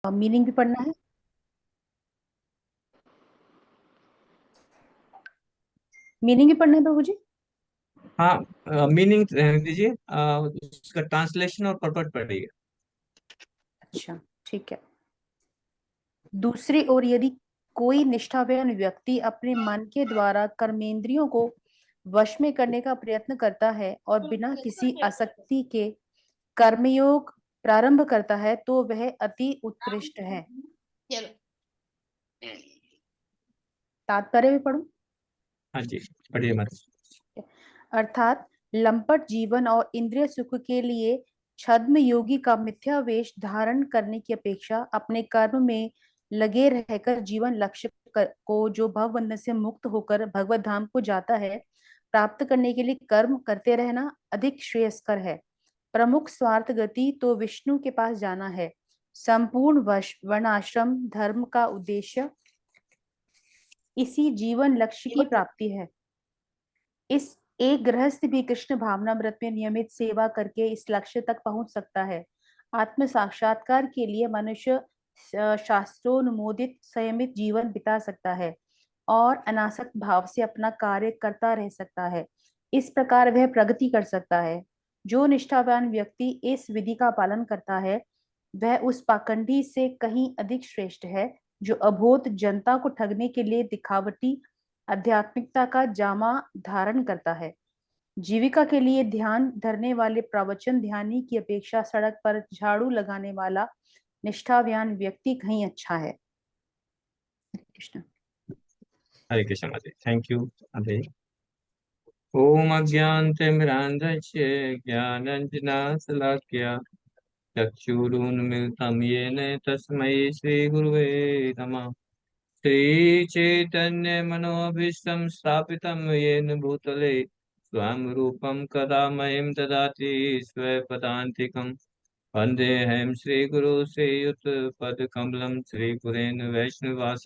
Meaning भी पढ़ना है। मीनिंग भी पढ़ना है प्रभु जी। हाँ, मीनिंग रहने दीजिए, उसका ट्रांसलेशन और पर्पट पढ़िए। अच्छा, ठीक है। दूसरी ओर यदि कोई निष्ठावान व्यक्ति अपने मन के द्वारा कर्मेंद्रियों को वश में करने का प्रयत्न करता है और बिना किसी आसक्ति के कर्मयोग प्रारंभ करता है तो वह अति उत्कृष्ट है। तात्पर्य भी पढ़ूं। हाँ जी, पढ़िए मत। अर्थात लंपट जीवन और इंद्रिय सुख के लिए छद्म योगी का मिथ्या वेश धारण करने की अपेक्षा अपने कर्म में लगे रहकर जीवन लक्ष्य को, जो भव बंधन से मुक्त होकर भगवत धाम को जाता है, प्राप्त करने के लिए कर्म करते रहना अधिक श्रेयस्कर है। प्रमुख स्वार्थ गति तो विष्णु के पास जाना है। संपूर्ण वर्णाश्रम धर्म का उद्देश्य इसी जीवन लक्ष्य की प्राप्ति है। इस एक गृहस्थ भी कृष्ण भावनामृत में नियमित सेवा करके इस लक्ष्य तक पहुंच सकता है। आत्म साक्षात्कार के लिए मनुष्य शास्त्रोनुमोदित संयमित जीवन बिता सकता है और अनासक्त भाव से अपना कार्य करता रह सकता है। इस प्रकार वह प्रगति कर सकता है। जो निष्ठावान व्यक्ति इस विधि का पालन करता है वह उस पाखंडी से कहीं अधिक श्रेष्ठ है जो अबोध जनता को ठगने के लिए दिखावटी आध्यात्मिकता का जामा धारण करता है। जीविका के लिए ध्यान धरने वाले प्रवचन ध्यानी की अपेक्षा सड़क पर झाड़ू लगाने वाला निष्ठावान व्यक्ति कहीं अच्छा है। कृष्ण। हरे कृष्ण जी, थैंक यू। अभी ओम अज्ञानतिमिरान्धस्य ज्ञानाञ्जनशलाकया चक्षुरुन्मिलितं येन तस्मै श्रीगुरुवे नमः। श्रीचैतन्यमनोभीष्टं स्थापितं येन भूतले स्वयं रूपं कदा मह्यं ददाति स्वपदान्तिकं। वन्देऽहं श्रीगुरु श्रीयुतपदकमलं श्रीपुरेण वैष्णवास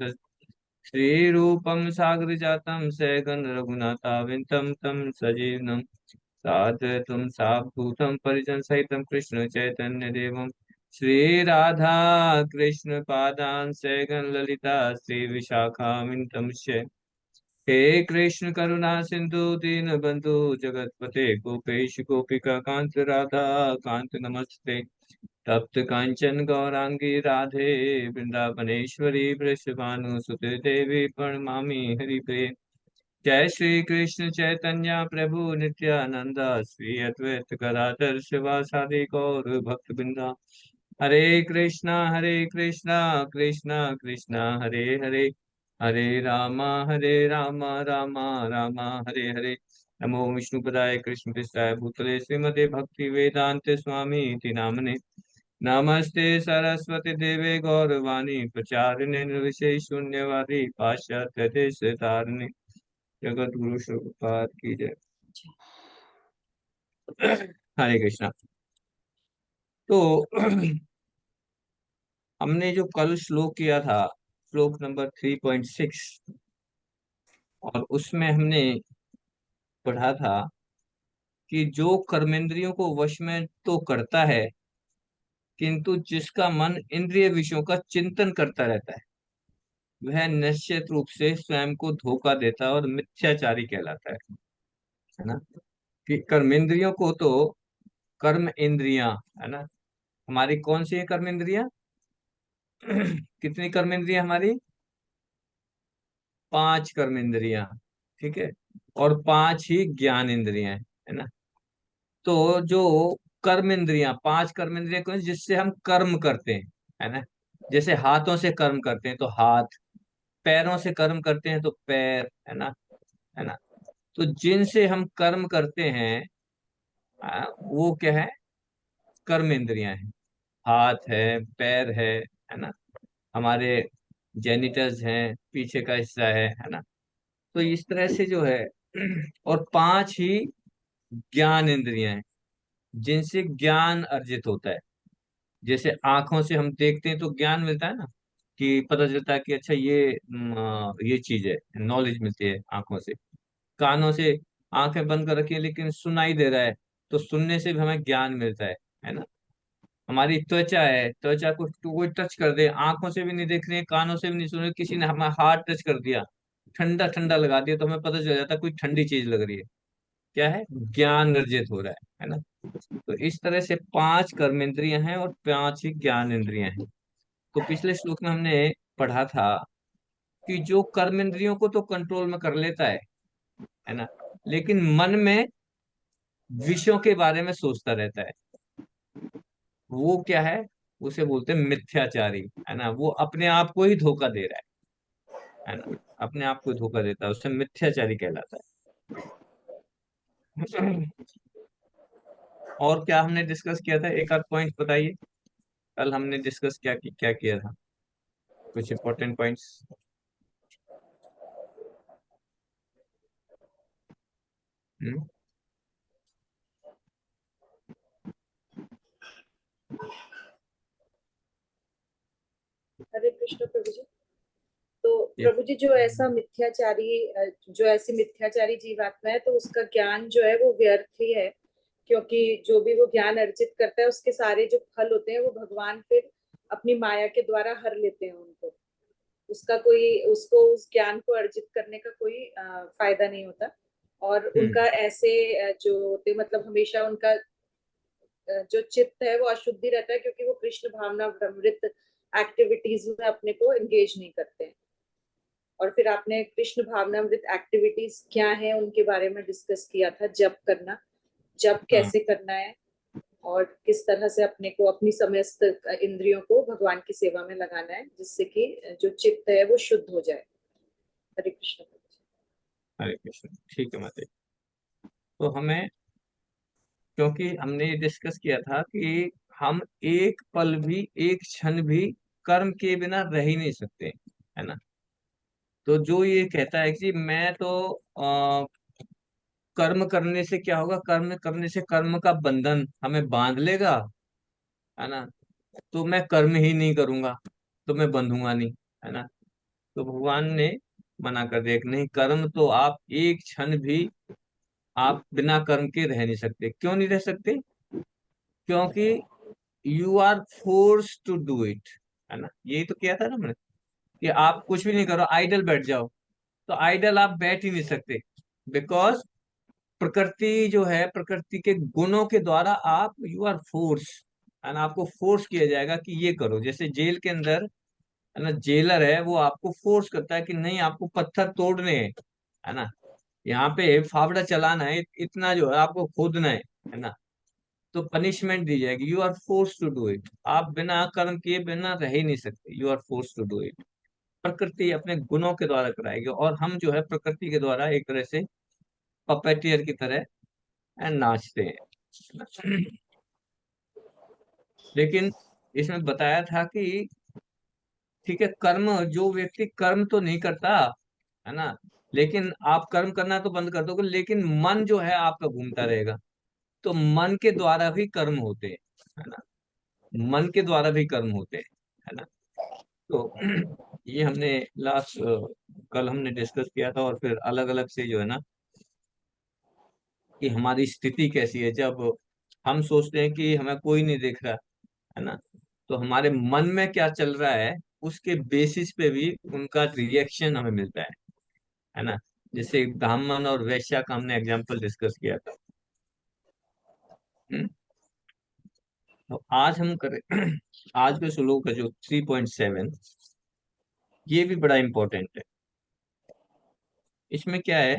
श्रीरूपं सागरजातं सैगं रघुनाथावितं तं सजीवनं साद्वैतं सावधूतं परिजनसहितं कृष्ण चैतन्य देवं श्रीराधा कृष्ण पादान् सैगं ललिता श्री विशाखामितं हे कृष्ण करुणा सिंधु दीनबंधु जगतपते गोपेश गोपिका कांत राधा कांत नमस्ते। तप्त कांचन गौरांगी राधे वृंदावनेश्वरी वृषभानुसुते देवी प्रणमामि हरिप्रिय। जय श्री कृष्ण चैतन्य प्रभु नित्यानंद श्री अद्वैत गदाधर शिवासादि गौर भक्तवृंदा। हरे कृष्णा कृष्णा कृष्णा हरे हरे, हरे रामा रामा रामा हरे हरे। नमो विष्णुपदाय कृष्ण पृष्ठाय भूतले श्रीमते भक्ति वेदांत स्वामी इति नामने। नमस्ते सरस्वती देवे गौरवाणी प्रचारिणे निर्विशेष शून्यवादी पाश्चात्य देश तारिणे। जगत गुरु शुभपाद की जय। हरे कृष्णा। तो हमने जो कल श्लोक किया था, श्लोक नंबर 3.6, और उसमें हमने पढ़ा था कि जो कर्मेंद्रियों को वश में तो करता है, किंतु जिसका मन इंद्रिय विषयों का चिंतन करता रहता है वह निश्चित रूप से स्वयं को धोखा देता है और मिथ्याचारी कहलाता है ना। कि कर्मेंद्रियों को तो कर्म इंद्रियां, है ना, हमारी कौन सी है कर्म इंद्रियां? कितनी कर्म इंद्रियां हमारी? पांच कर्म इंद्रियां, ठीक है। और पांच ही ज्ञान इंद्रियां हैं, है ना। तो जो कर्म इंद्रियां, पांच कर्म इंद्रियां कौन सी? जिससे हम कर्म करते हैं, है ना। जैसे हाथों से कर्म करते हैं तो हाथ, पैरों से कर्म करते हैं तो पैर, है ना, है ना। तो जिनसे हम कर्म करते हैं, वो क्या है? कर्म इंद्रियां हैं। हाथ है, पैर है ना, हमारे जेनिटल्स हैं, पीछे का हिस्सा है ना। तो इस तरह से जो है और पांच ही ज्ञान इंद्रियां हैं जिनसे ज्ञान अर्जित होता है। जैसे आंखों से हम देखते हैं तो ज्ञान मिलता है ना, कि पता चलता है कि अच्छा ये चीज है, नॉलेज मिलती है आंखों से। कानों से आंखें बंद कर रखी है लेकिन सुनाई दे रहा है, तो सुनने से भी हमें ज्ञान मिलता है ना। हमारी त्वचा है, त्वचा को कोई टच कर दे, आंखों से भी नहीं देख रहे हैं, कानों से भी नहीं सुन रहे, किसी ने हमारा हाथ टच कर दिया, ठंडा ठंडा लगा दिया, तो हमें पता चल जाता है कोई ठंडी चीज लग रही है। क्या है? ज्ञान अर्जित हो रहा है ना। तो इस तरह से 5 कर्मेंद्रियां हैं और 5 ही ज्ञान इंद्रियां हैं। तो पिछले श्लोक में हमने पढ़ा था कि जो कर्मेंद्रियों को तो कंट्रोल में कर लेता है ना, लेकिन मन में विषयों के बारे में सोचता रहता है, वो क्या है? उसे बोलते हैं मिथ्याचारी, है ना। वो अपने आप को ही धोखा दे रहा है ना, अपने आप को ही धोखा देता है, उसे मिथ्याचारी कहलाता है। और क्या हमने डिस्कस किया था? एक आध पॉइंट बताइए। कल हमने डिस्कस क्या किया था? कुछ इंपॉर्टेंट पॉइंट्स। हम्म। हरे कृष्ण प्रभु जी। तो ये प्रभु जी, जो ऐसी मिथ्याचारी जीवात्मा है, तो उसका ज्ञान जो है वो व्यर्थ ही है, क्योंकि जो भी वो ज्ञान अर्जित करता है उसके सारे जो फल होते हैं वो भगवान फिर अपनी माया के द्वारा हर लेते हैं उनको। उसको उस ज्ञान को अर्जित करने का कोई फायदा नहीं होता। और हम्म। उनका ऐसे जो होते, मतलब हमेशा उनका जो चित्त है वो अशुद्धि रहता है, क्योंकि वो कृष्ण भावना अमृत एक्टिविटीज में अपने को एंगेज नहीं करते हैं। और फिर आपने कृष्ण भावनामृत एक्टिविटीज क्या है उनके बारे में डिस्कस किया था। जप करना, जप हाँ। कैसे करना है, और किस तरह से अपने को अपनी समस्त इंद्रियों को भगवान की सेवा में लगाना है, जिससे कि जो चित्त है वो शुद्ध हो जाए। हरे कृष्ण। हरे कृष्ण। ठीक है माता। तो हमें, क्योंकि हमने ये डिस्कस किया था कि हम एक पल भी, एक क्षण भी कर्म के बिना रह ही नहीं सकते, है ना। तो जो ये कहता है कि मैं तो कर्म करने से क्या होगा, कर्म करने से कर्म का बंधन हमें बांध लेगा, है ना, तो मैं कर्म ही नहीं करूंगा, तो मैं बंधूंगा नहीं, है ना। तो भगवान ने मना कर दिया कि नहीं, कर्म तो आप एक क्षण भी आप बिना कर्म के रह नहीं सकते। क्यों नहीं रह सकते? क्योंकि you are force to do it, है ना। यही तो किया था ना हमने, कि आप कुछ भी नहीं करो, आइडल बैठ जाओ। तो आइडल आप बैठ ही नहीं सकते, बिकॉज प्रकृति जो है, प्रकृति के गुणों के द्वारा आप, यू आर फोर्स, है ना। आपको फोर्स किया जाएगा कि ये करो। जैसे जेल के अंदर, है ना, जेलर है, वो आपको फोर्स करता है कि नहीं, आपको पत्थर तोड़ने हैं, है ना, यहाँ पे फावड़ा चलाना है, इतना जो है आपको खोदना है ना। तो पनिशमेंट दी जाएगी, you are force to do it. आप बिना कर्म किए बिना रह ही नहीं सकते, you are force to do it. प्रकृति अपने गुणों के द्वारा कराएगी, और हम जो है प्रकृति के द्वारा एक तरह से पपेटियर की तरह नाचते हैं। लेकिन इसमें बताया था कि ठीक है, कर्म, जो व्यक्ति कर्म तो नहीं करता, है ना, लेकिन आप कर्म करना तो बंद कर दोगे, लेकिन मन जो है आपका घूमता रहेगा। तो मन के द्वारा भी कर्म होते हैं, है ना, मन के द्वारा भी कर्म होते हैं, है ना। तो ये हमने लास्ट, कल हमने डिस्कस किया था। और फिर अलग अलग से जो है ना, कि हमारी स्थिति कैसी है जब हम सोचते हैं कि हमें कोई नहीं देख रहा, है ना, तो हमारे मन में क्या चल रहा है, उसके बेसिस पे भी उनका रिएक्शन हमें मिलता है ना। जैसे ब्राह्मण और वैश्या का हमने एग्जाम्पल डिस्कस किया था। हम्म? तो आज हम करें आज के श्लोक का जो 3.7, ये भी बड़ा इंपॉर्टेंट है। इसमें क्या है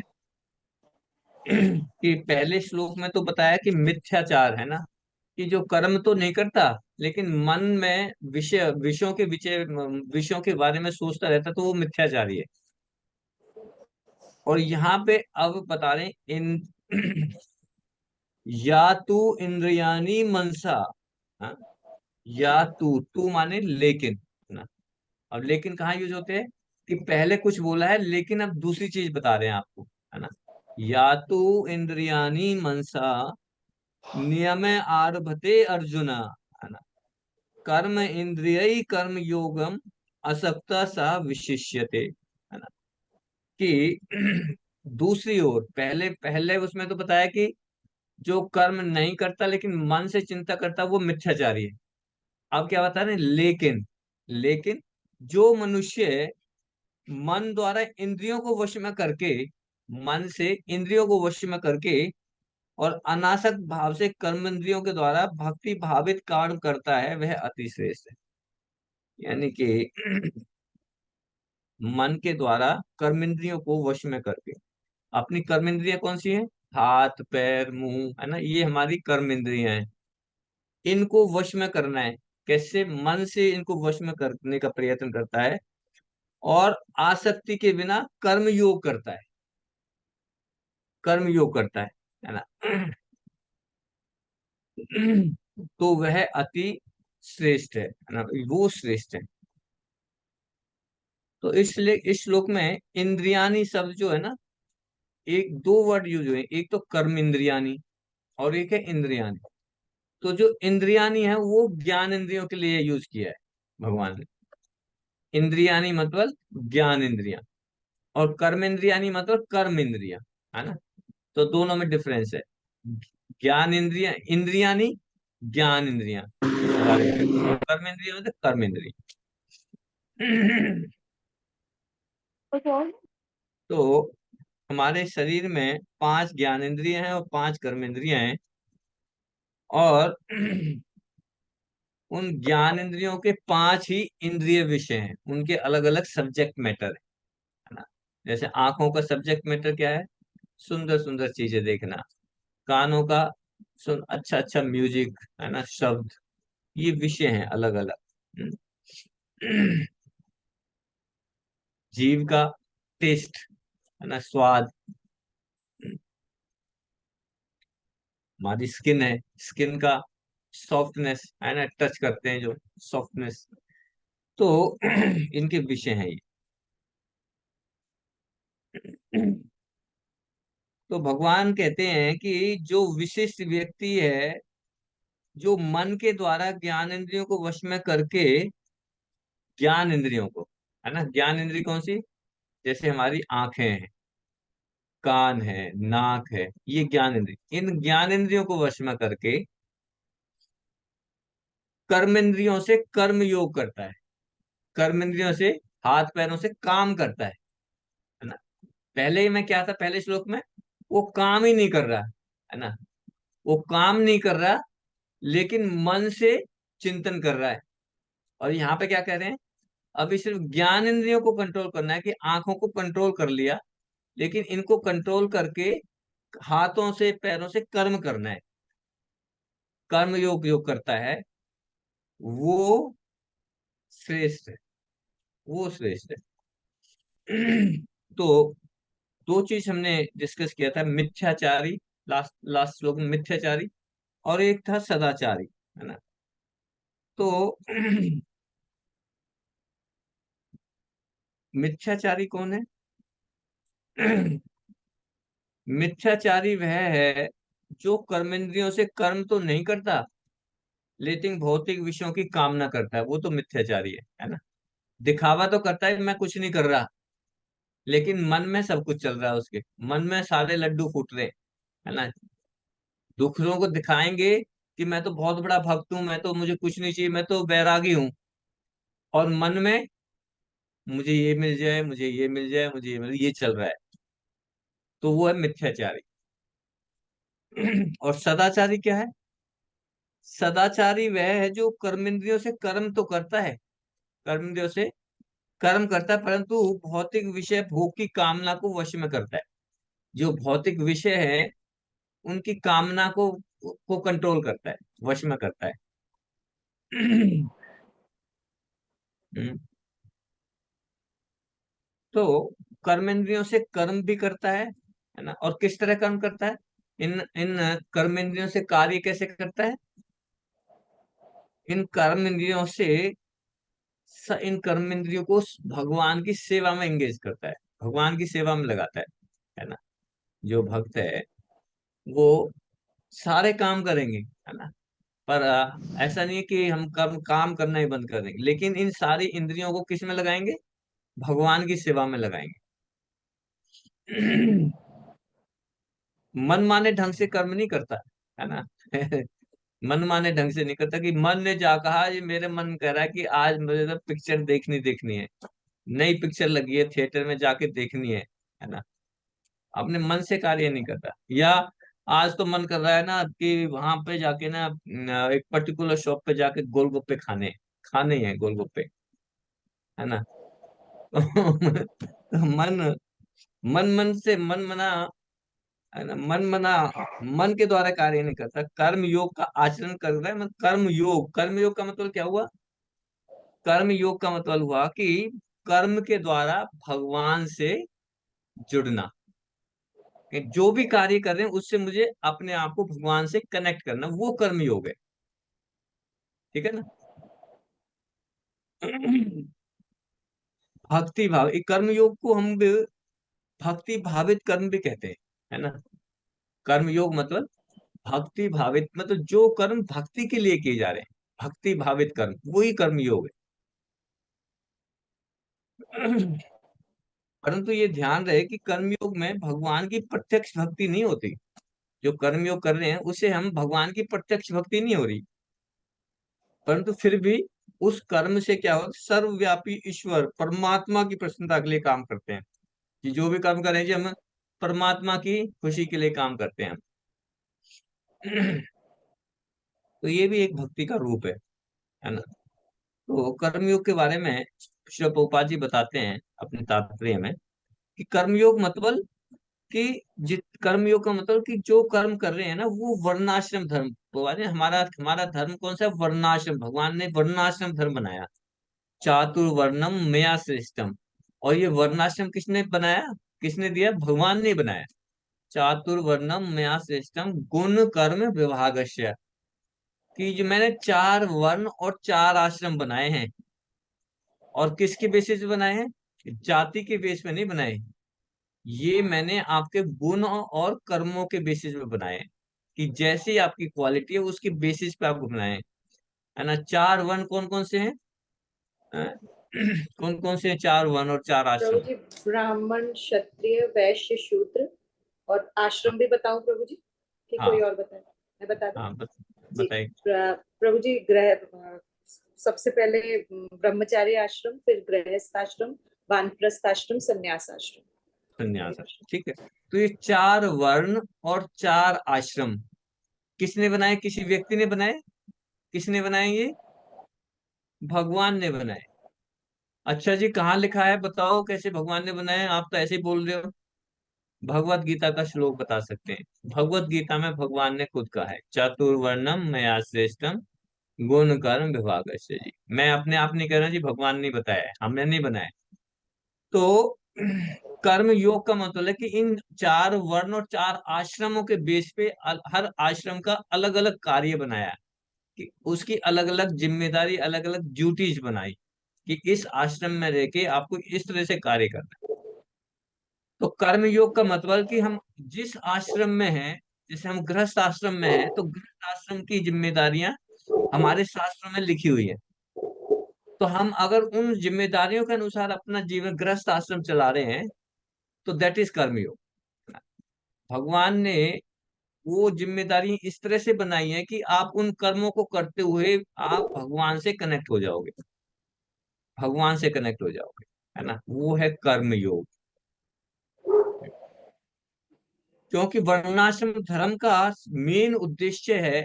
कि पहले श्लोक में तो बताया कि मिथ्याचार, है ना, कि जो कर्म तो नहीं करता, लेकिन मन में विषयों के बारे में सोचता रहता, तो वो मिथ्याचारी है। और यहाँ पे अब बता रहे हैं, इन या तू इंद्रियानी मनसा, हाँ? या तू माने लेकिन, है ना। अब लेकिन कहाँ यूज होते हैं? कि पहले कुछ बोला है, लेकिन अब दूसरी चीज बता रहे हैं आपको, है ना। या तू इंद्रियानी मनसा नियम आरभते अर्जुना, है ना, कर्म इंद्रिय कर्म योगम असक्ता सा विशिष्यते, है ना। कि दूसरी ओर, पहले पहले उसमें तो बताया कि जो कर्म नहीं करता लेकिन मन से चिंता करता, वो मिथ्याचारी है। अब क्या बता रहे हैं, लेकिन लेकिन जो मनुष्य मन द्वारा इंद्रियों को वश में करके, मन से इंद्रियों को वश में करके और अनासक्त भाव से कर्म इंद्रियों के द्वारा भक्ति भावित कार्य करता है, वह अति श्रेष्ठ है। यानी कि मन के द्वारा कर्मेंद्रियों को वश में करके, अपनी कर्मेंद्रियां कौन सी हैं, हाथ पैर मुंह, है ना, ये हमारी कर्मेंद्रियां हैं। इनको वश में करना है, कैसे, मन से इनको वश में करने का प्रयत्न करता है और आसक्ति के बिना कर्म योग करता है, कर्म योग करता है ना। तो वह अति श्रेष्ठ है ना, वो श्रेष्ठ है। तो इसलिए इस श्लोक में इंद्रियानी शब्द जो है ना, एक दो वर्ड यूज हुए, एक तो कर्म इंद्रियानी और एक है इंद्रियानी। तो जो इंद्रियानी है वो ज्ञान इंद्रियों के लिए यूज किया है भगवान ने। इंद्रियानी मतलब ज्ञान इंद्रिया, और कर्म इंद्रियानी मतलब कर्म इंद्रिया, है ना। तो दोनों में डिफरेंस है। ज्ञान इंद्रिया, इंद्रियानी ज्ञान इंद्रिया, कर्म इंद्रिया मतलब कर्म इंद्रिया। तो हमारे शरीर में 5 ज्ञान इंद्रिय हैं और 5 कर्म इंद्रियां हैं, और उन ज्ञान इंद्रियों के 5 ही इंद्रिय विषय हैं, उनके अलग अलग सब्जेक्ट मैटर है ना। जैसे आंखों का सब्जेक्ट मैटर क्या है, सुंदर सुंदर चीजें देखना। कानों का सुन अच्छा अच्छा म्यूजिक, है ना, शब्द, ये विषय हैं अलग अलग। जीव का टेस्ट, है ना, स्वाद। हमारी स्किन है, स्किन का सॉफ्टनेस, है ना, टच करते हैं जो सॉफ्टनेस। तो इनके विषय हैं ये। तो भगवान कहते हैं कि जो विशिष्ट व्यक्ति है, जो मन के द्वारा ज्ञान इंद्रियों को वश में करके, ज्ञान इंद्रियों को, है ना, ज्ञान इंद्रिय कौन सी, जैसे हमारी आंखें हैं, कान है, नाक है, ये ज्ञान इंद्रिय, इन ज्ञान इंद्रियों को वश में करके कर्म इंद्रियों से कर्म योग करता है, कर्म इंद्रियों से हाथ पैरों से काम करता है ना। पहले ही में क्या था, पहले श्लोक में वो काम ही नहीं कर रहा, है ना, वो काम नहीं कर रहा, लेकिन मन से चिंतन कर रहा है। और यहाँ पे क्या कह रहे हैं, अभी सिर्फ ज्ञान इंद्रियों को कंट्रोल करना है, कि आंखों को कंट्रोल कर लिया, लेकिन इनको कंट्रोल करके हाथों से पैरों से कर्म करना है, कर्म योग योग करता है, वो श्रेष्ठ है, वो श्रेष्ठ है। तो दो चीज हमने डिस्कस किया था, मिथ्याचारी, लास्ट लास्ट श्लोक में मिथ्याचारी, और एक था सदाचारी, है ना। तो मिथ्याचारी कौन है? मिथ्याचारी वह है जो कर्मेंद्रियों से कर्म तो नहीं करता, लेकिन भौतिक विषयों की कामना करता है, वो तो मिथ्याचारी है ना। दिखावा तो करता है मैं कुछ नहीं कर रहा, लेकिन मन में सब कुछ चल रहा है, उसके मन में सारे लड्डू फूट रहे, है ना। दूसरों को दिखाएंगे कि मैं तो बहुत बड़ा भक्त हूं, मैं तो, मुझे कुछ नहीं चाहिए, मैं तो बैरागी हूँ, और मन में मुझे ये मिल जाए, मुझे ये मिल जाए, मुझे ये मिल जाए, ये चल रहा है। तो वो है मिथ्याचारी। और सदाचारी क्या है? सदाचारी वह है जो कर्मेंद्रियों से कर्म तो करता है, कर्मेंद्रियों से कर्म करता है, परंतु भौतिक विषय भोग की कामना को वश में करता है। जो भौतिक विषय है उनकी कामना को कंट्रोल करता है, वश में करता है। हम्म, तो कर्मेंद्रियों से कर्म भी करता है ना। और किस तरह कर्म करता है, इन इन कर्मेंद्रियों से कार्य कैसे करता है, इन कर्म इंद्रियों से इन कर्म इंद्रियों को भगवान की सेवा में एंगेज करता है, भगवान की सेवा में लगाता है ना। जो भक्त है वो सारे काम करेंगे, है ना, पर ऐसा नहीं है कि हम काम करना ही बंद कर देंगे, लेकिन इन सारी इंद्रियों को किस में लगाएंगे, भगवान की सेवा में लगाएंगे। मन माने ढंग से कर्म नहीं करता, है ना। मनमाने ढंग से नहीं करता कि मन ने जा कहा, ये मेरे मन कह रहा है कि आज मुझे तो पिक्चर देखनी है, नई पिक्चर लगी है थिएटर में, जाके देखनी है ना। अपने मन से कार्य नहीं करता। या आज तो मन कर रहा है ना कि वहां पे जाके ना एक पर्टिकुलर शॉप पे जाके गोलगप्पे खाने खाने हैं गोलगप्पे, है ना। तो मन मन मन से मन मना, है ना, मन मना, मन के द्वारा कार्य नहीं करता, कर्म योग का आचरण कर रहा है। मतलब कर्म योग का मतलब क्या हुआ? कर्म योग का मतलब हुआ कि कर्म के द्वारा भगवान से जुड़ना, कि जो भी कार्य कर रहे हैं उससे मुझे अपने आप को भगवान से कनेक्ट करना, वो कर्म योग है। ठीक है ना। भक्ति भाव, एक कर्म योग को हम भी भक्ति भावित कर्म भी कहते हैं, है ना। कर्म योग मतलब भक्ति भावित, मतलब जो कर्म भक्ति के लिए किए जा रहे हैं, भक्ति भावित कर्म, वही कर्म योग है। परंतु ये ध्यान रहे कि कर्मयोग में भगवान की प्रत्यक्ष भक्ति नहीं होती। जो कर्मयोग कर रहे हैं उसे हम भगवान की प्रत्यक्ष भक्ति नहीं हो रही, परंतु फिर भी उस कर्म से क्या हो, सर्वव्यापी ईश्वर परमात्मा की प्रसन्नता के लिए काम करते हैं। कि जो भी काम करें जी, हम परमात्मा की खुशी के लिए काम करते हैं। तो ये भी एक भक्ति का रूप है ना। तो कर्मयोग के बारे में श्री प्रभुपाद जी बताते हैं अपने तात्पर्य में कि कर्मयोग मतलब कि जित कर्मयोग का मतलब कि जो कर्म कर रहे हैं ना वो वर्णाश्रम धर्म। भगवान ने हमारा हमारा धर्म कौन सा है? वर्णाश्रम। भगवान ने वर्णाश्रम धर्म बनाया, चातुर्वर्णम मया सृष्टम। और ये वर्णाश्रम किसने बनाया, किसने दिया? भगवान ने बनाया। चातुर्वर्णम मया सृष्टम गुण कर्म विभागस्य, कि जो मैंने 4 वर्ण और 4 आश्रम बनाए हैं। और किसके बेसिस पे बनाए हैं? जाति के बेस पे नहीं बनाए, ये मैंने आपके गुण और कर्मों के बेसिस पे बनाए हैं। कि जैसी आपकी क्वालिटी है उसके बेसिस पे आपको बनाए हैं, है ना। 4 वर्ण कौन कौन से हैं? कौन कौन से हैं 4 वर्ण और 4 आश्रम? प्रभु जी, ब्राह्मण क्षत्रिय वैश्य शूद्र, और आश्रम भी बताऊं प्रभु जी कि कोई हाँ और बताए? मैं बता दूं हाँ जी। बताइए। प्रभु जी, सबसे पहले ब्रह्मचारी आश्रम, फिर गृहस्थ आश्रम, वानप्रस्थ आश्रम, संन्यास आश्रम। हरे संन्यास कृष्ण। आश्रम, ठीक है। तो ये 4 वर्ण और 4 आश्रम किसने बनाए? किसी व्यक्ति ने बनाए? किसने बनाए ये? भगवान ने बनाए। अच्छा जी, कहाँ लिखा है बताओ, कैसे भगवान ने बनाए? आप तो ऐसे ही बोल रहे हो। भगवत गीता का श्लोक बता सकते हैं। भगवत गीता में भगवान ने खुद कहा है, चातुर्वर्णम मया श्रेष्ठम गुण कर्म विभाग से। जी मैं अपने आप नहीं कह रहा जी, भगवान ने बताया है, हमने नहीं बनाया। तो कर्म योग का मतलब है कि इन 4 वर्ण और 4 आश्रमों के बेस पे हर आश्रम का अलग अलग कार्य बनाया, कि उसकी अलग अलग जिम्मेदारी, अलग अलग ड्यूटीज बनाई, कि इस आश्रम में रह के आपको इस तरह से कार्य करना है। तो कर्म योग का मतलब कि हम जिस आश्रम में हैं, जैसे हम गृहस्थ आश्रम में हैं, तो गृहस्थ आश्रम की जिम्मेदारियां हमारे शास्त्रों में लिखी हुई है। तो हम अगर उन जिम्मेदारियों के अनुसार अपना जीवन गृहस्थ आश्रम चला रहे हैं, तो दैट इज कर्मयोग। भगवान ने वो जिम्मेदारी इस तरह से बनाई है कि आप उन कर्मों को करते हुए आप भगवान से कनेक्ट हो जाओगे, भगवान से कनेक्ट हो जाओगे, है ना। वो है कर्म योग। क्योंकि वर्णाश्रम धर्म का मेन उद्देश्य है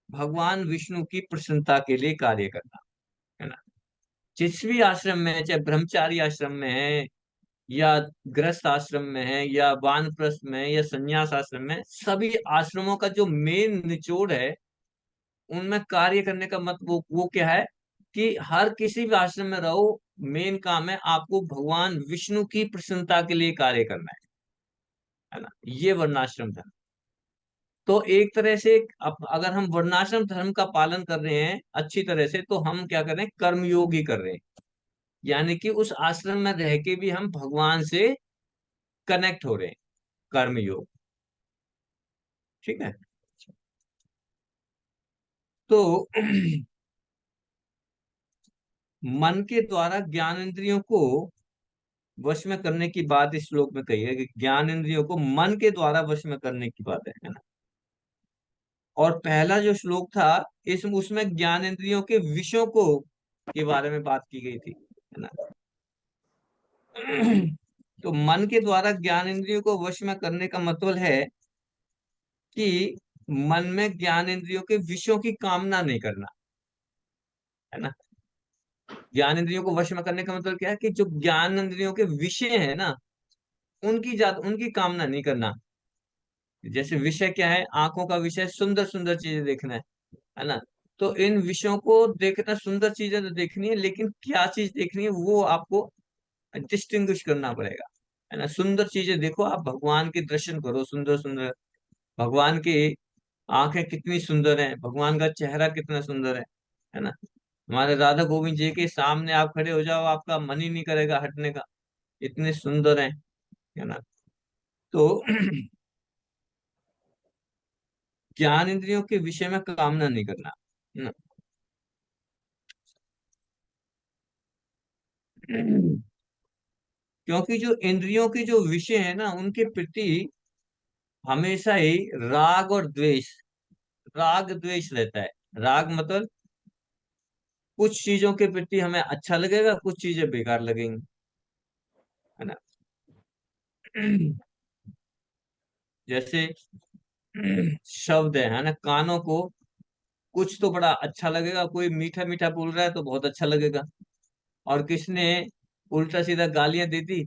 भगवान विष्णु की प्रसन्नता के लिए कार्य करना, है ना। जिस भी आश्रम में है, चाहे ब्रह्मचारी आश्रम में है या गृहस्थ आश्रम में है या वानप्रस्थ में है या संन्यास आश्रम में, सभी आश्रमों का जो मेन निचोड़ है उनमें कार्य करने का मत वो क्या है कि हर किसी भी आश्रम में रहो, मेन काम है आपको भगवान विष्णु की प्रसन्नता के लिए कार्य करना है ना। ये वर्णाश्रम धर्म। तो एक तरह से अगर हम वर्णाश्रम धर्म का पालन कर रहे हैं अच्छी तरह से, तो हम क्या कर रहे हैं? कर्मयोग ही कर रहे हैं। यानी कि उस आश्रम में रह के भी हम भगवान से कनेक्ट हो रहे हैं, कर्मयोग। ठीक है। तो मन के द्वारा ज्ञान इंद्रियों को वश में करने की बात इस श्लोक में कही है, कि ज्ञान इंद्रियों को मन के द्वारा वश में करने की बात है ना। और पहला जो श्लोक था इस उसमें ज्ञानेंद्रियों के विषयों को के बारे में बात की गई थी, है ना। तो मन के द्वारा ज्ञानेंद्रियों को वश में करने का मतलब है कि मन में ज्ञानेंद्रियों के विषयों की कामना नहीं करना, है ना। ज्ञानेंद्रियों को वश में करने का मतलब क्या है कि जो ज्ञानेंद्रियों के विषय है ना, उनकी कामना नहीं करना। जैसे विषय क्या है, आंखों का विषय सुंदर सुंदर चीजें देखना है ना। तो इन विषयों को देखना, सुंदर चीजें तो देखनी है, लेकिन क्या चीज देखनी है वो आपको डिस्टिंग्विश करना पड़ेगा, है ना। सुंदर चीजें देखो, आप भगवान के दर्शन करो, सुंदर सुंदर भगवान की आंखें कितनी सुंदर हैं, भगवान का चेहरा कितना सुंदर है ना। हमारे राधा गोविंद जी के सामने आप खड़े हो जाओ, आपका मन ही नहीं करेगा हटने का, इतने सुंदर हैं, है ना। तो ज्ञान इंद्रियों के विषय में कामना नहीं करना, है ना। क्योंकि जो इंद्रियों के जो विषय है ना, उनके प्रति हमेशा ही राग और द्वेष, राग द्वेष रहता है। राग मतलब कुछ चीजों के प्रति हमें अच्छा लगेगा, कुछ चीजें बेकार लगेंगी, है ना। जैसे शब्द है ना, कानों को कुछ तो बड़ा अच्छा लगेगा, कोई मीठा मीठा बोल रहा है तो बहुत अच्छा लगेगा, और किसने उल्टा सीधा गालियां दे दी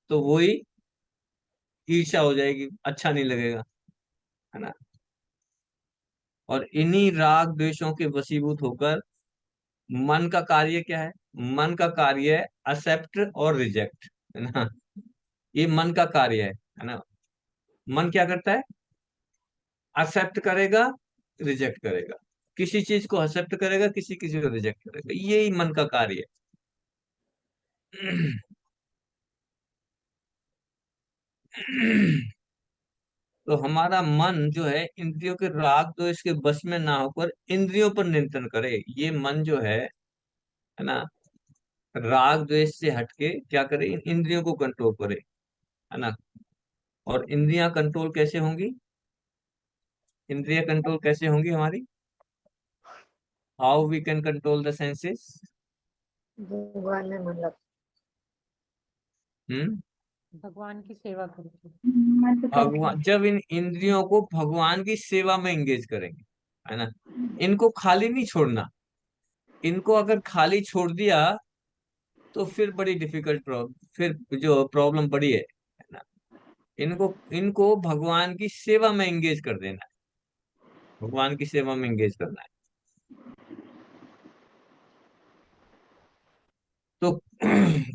तो वही ईर्ष्या हो जाएगी, अच्छा नहीं लगेगा, है ना। और इन्हीं राग द्वेषों के वशीभूत होकर मन का कार्य क्या है, मन का कार्य है एक्सेप्ट और रिजेक्ट, है ना। ये मन का कार्य है ना। मन क्या करता है, एक्सेप्ट करेगा, रिजेक्ट करेगा, किसी चीज को एक्सेप्ट करेगा, किसी किसी को रिजेक्ट करेगा, यही मन का कार्य है। तो हमारा मन जो है इंद्रियों के राग तो इसके बस में ना होकर इंद्रियों पर नियंत्रण करे, ये मन जो है ना, राग द्वेष से हटके क्या करे, इन इंद्रियों को कंट्रोल करे, है ना। और इंद्रियां कंट्रोल कैसे होंगी, इंद्रियां कंट्रोल कैसे होंगी हमारी, how we can control the senses. भगवान में मन लग हम्म भगवान की सेवा करके। भगवान जब इन इंद्रियों को भगवान की सेवा में एंगेज करेंगे, है ना। इनको खाली नहीं छोड़ना, इनको अगर खाली छोड़ दिया तो फिर बड़ी डिफिकल्ट प्रॉब्लम, फिर जो प्रॉब्लम बड़ी है ना। इनको इनको भगवान की सेवा में एंगेज कर देना है, भगवान की सेवा में एंगेज करना है। तो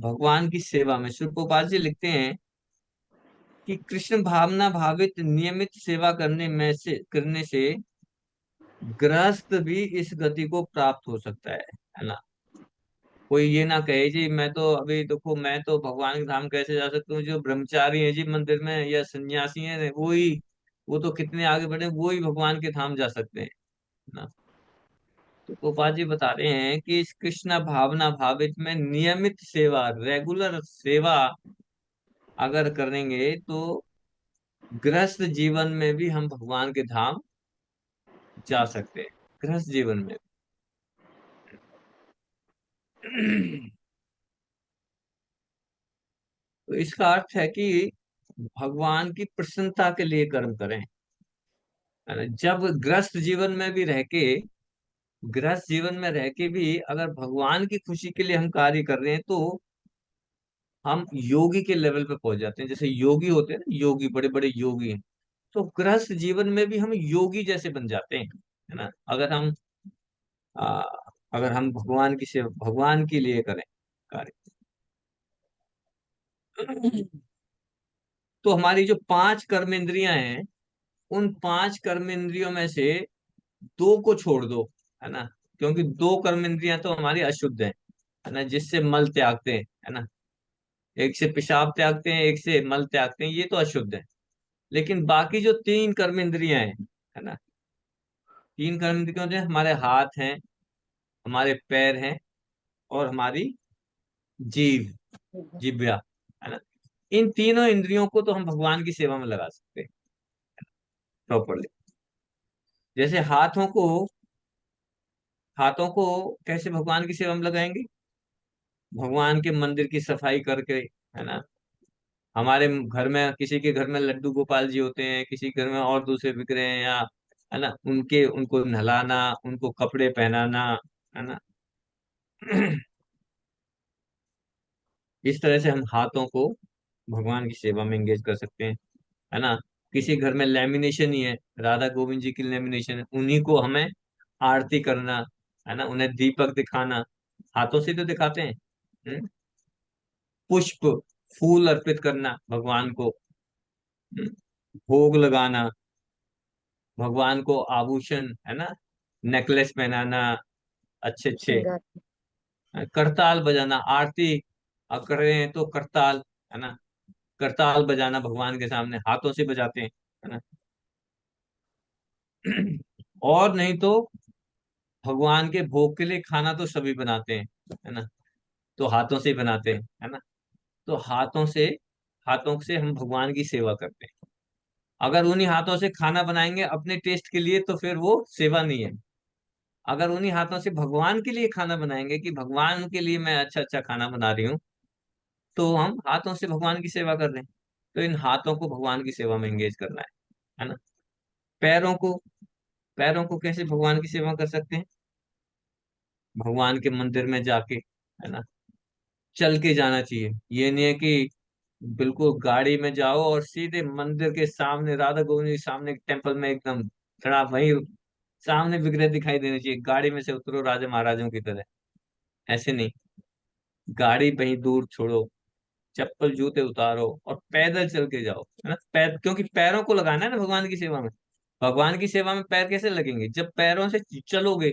भगवान की सेवा में श्री प्रभुपाद जी लिखते हैं कि कृष्ण भावना भावित नियमित सेवा करने से गृहस्थ भी इस गति को प्राप्त हो सकता है ना। कोई ये ना कहे जी मैं तो अभी देखो, मैं तो भगवान के धाम कैसे जा सकता हूँ, जो ब्रह्मचारी है जी मंदिर में या सन्यासी है वो तो कितने आगे बढ़े, वो ही भगवान के धाम जा सकते हैं ना। तो गोपाल जी बता रहे हैं कि इस कृष्ण भावना भावित में नियमित सेवा, रेगुलर सेवा अगर करेंगे तो गृहस्थ जीवन में भी हम भगवान के धाम जा सकते हैं, गृहस्थ जीवन में। तो इसका अर्थ है कि भगवान की प्रसन्नता के लिए कर्म करें, है ना। जब गृहस्थ जीवन में रह के भी अगर भगवान की खुशी के लिए हम कार्य कर रहे हैं तो हम योगी के लेवल पे पहुंच जाते हैं। जैसे योगी होते हैं ना, योगी बड़े बड़े योगी हैं, तो गृहस्थ जीवन में भी हम योगी जैसे बन जाते हैं, है ना। आ, अगर हम भगवान की सेवा भगवान के लिए करें कार्य। तो हमारी जो 5 कर्मेंद्रियां हैं, उन 5 कर्मेंद्रियों में से 2 को छोड़ दो, है ना। क्योंकि 2 कर्मेंद्रियां तो हमारी अशुद्ध है ना, जिससे मल त्यागते हैं, है ना। एक से पेशाब त्यागते हैं, एक से मल त्यागते हैं, ये तो अशुद्ध है। लेकिन बाकी जो 3 कर्मेंद्रियां हैं, है ना, 3 कर्मेंद्रियों में हमारे हाथ हैं, हमारे पैर हैं, और हमारी जीभ, जिह्वा, है ना। इन तीनों इंद्रियों को तो हम भगवान की सेवा में लगा सकते हैं प्रॉपरली। जैसे हाथों को कैसे भगवान की सेवा में लगाएंगे? भगवान के मंदिर की सफाई करके, है ना। हमारे घर में, किसी के घर में लड्डू गोपाल जी होते हैं, किसी घर में और दूसरे विग्रह हैं, या है ना, उनको नहलाना, उनको कपड़े पहनाना, है ना। इस तरह से हम हाथों को भगवान की सेवा में एंगेज कर सकते हैं, है ना। किसी घर में लेमिनेशन ही है, राधा गोविंद जी की लेमिनेशन है, उन्हीं को हमें आरती करना, है ना, उन्हें दीपक दिखाना, हाथों से तो दिखाते हैं। हम्म? पुष्प, फूल अर्पित करना भगवान को, हम्म? भोग लगाना, भगवान को आभूषण, है ना, नेकलेस पहनाना, अच्छे अच्छे, श्रृंगार। करताल बजाना, आरती कर रहे हैं तो करताल, है ना, करताल बजाना भगवान के सामने हाथों से बजाते हैं, है ना। और नहीं तो भगवान के भोग के लिए खाना तो सभी बनाते हैं, है ना, तो हाथों से ही बनाते हैं, है ना। तो हाथों से हम भगवान की सेवा करते हैं। अगर उन्हीं हाथों से खाना बनाएंगे अपने टेस्ट के लिए तो फिर वो सेवा नहीं है। अगर उन्हीं हाथों से भगवान के लिए खाना बनाएंगे कि भगवान के लिए मैं अच्छा अच्छा खाना बना रही हूँ, तो हम हाथों से भगवान की सेवा कर रहे हैं। तो इन हाथों को भगवान की सेवा में एंगेज करना है ना। पैरों को पैरों को कैसे भगवान की सेवा कर सकते हैं? भगवान के मंदिर में जाके, है ना, चल के जाना चाहिए। ये नहीं है कि बिल्कुल गाड़ी में जाओ और सीधे मंदिर के सामने, राधा गोविंद के सामने टेम्पल में एकदम खड़ा, वहीं सामने विग्रह दिखाई देने चाहिए, गाड़ी में से उतरो राजा महाराजों की तरह। ऐसे नहीं, गाड़ी वहीं दूर छोड़ो, चप्पल जूते उतारो और पैदल चल के जाओ, है ना। क्योंकि पैरों को लगाना है ना भगवान की सेवा में। भगवान की सेवा में पैर कैसे लगेंगे? जब पैरों से चलोगे,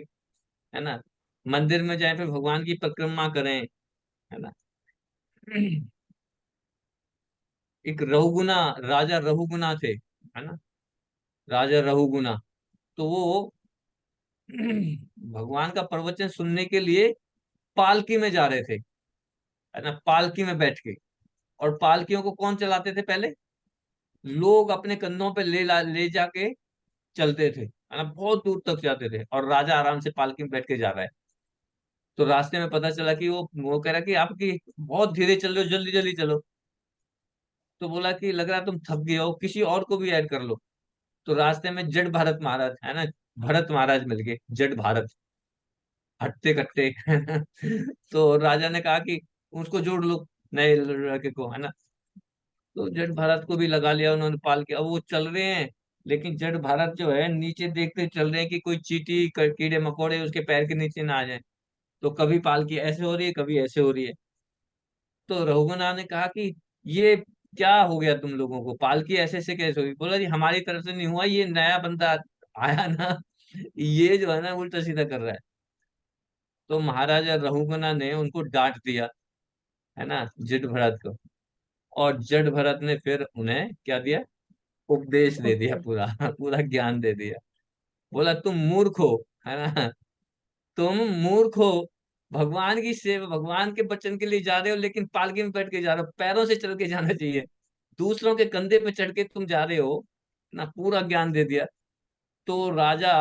है ना। मंदिर में जाए, फिर भगवान की परिक्रमा करें, है ना। एक रहुगुना, राजा रहुगुना थे, है ना, राजा रहुगुना। तो वो भगवान का प्रवचन सुनने के लिए पालकी में जा रहे थे, है ना, पालकी में बैठ के। और पालकियों को कौन चलाते थे पहले? लोग अपने कंधों पे ले जाके चलते थे, है ना, बहुत दूर तक जाते थे, और राजा आराम से पालकी में बैठ के जा रहा है। तो रास्ते में पता चला कि वो कह रहा कि आपकी बहुत धीरे चल रहे हो, जल्दी जल्दी चलो। तो बोला कि लग रहा तुम थक गए हो, किसी और को भी ऐड कर लो। तो रास्ते में जड़ भारत महाराज, है ना, भरत महाराज मिल गए, जड़ भारत, हटते कट्टे। तो राजा ने कहा कि उसको जोड़ लो, नए लड़के को, है ना। तो जड़ भारत को भी लगा लिया उन्होंने पाल के। अब वो चल रहे हैं, लेकिन जड़ भारत जो है नीचे देखते चल रहे हैं कि कोई चींटी कीड़े मकोड़े उसके पैर के नीचे ना आ जाए। तो कभी पालकी ऐसे हो रही है, कभी ऐसे हो रही है। तो रघुनाथ ने कहा कि ये क्या हो गया तुम लोगों को, पालकी ऐसे से कैसे हुई? बोला जी हमारी तरफ से नहीं हुआ, ये नया बंदा आया ना, ये जो है ना उल्टा सीधा कर रहा है। तो महाराजा रघुगना ने उनको डांट दिया, है ना, जट भरत को। और जट भरत ने फिर उन्हें क्या दिया? उपदेश दे दिया, उपदेश। पूरा पूरा ज्ञान दे दिया। बोला तुम मूर्ख हो, है ना, तुम मूर्ख हो। भगवान की सेवा, भगवान के वचन के लिए जा रहे हो, लेकिन पालकी में बैठ के जा रहे हो, पैरों से चल के जाना चाहिए। दूसरों के कंधे पे चढ़ के तुम जा रहे हो ना, पूरा ज्ञान दे दिया। तो राजा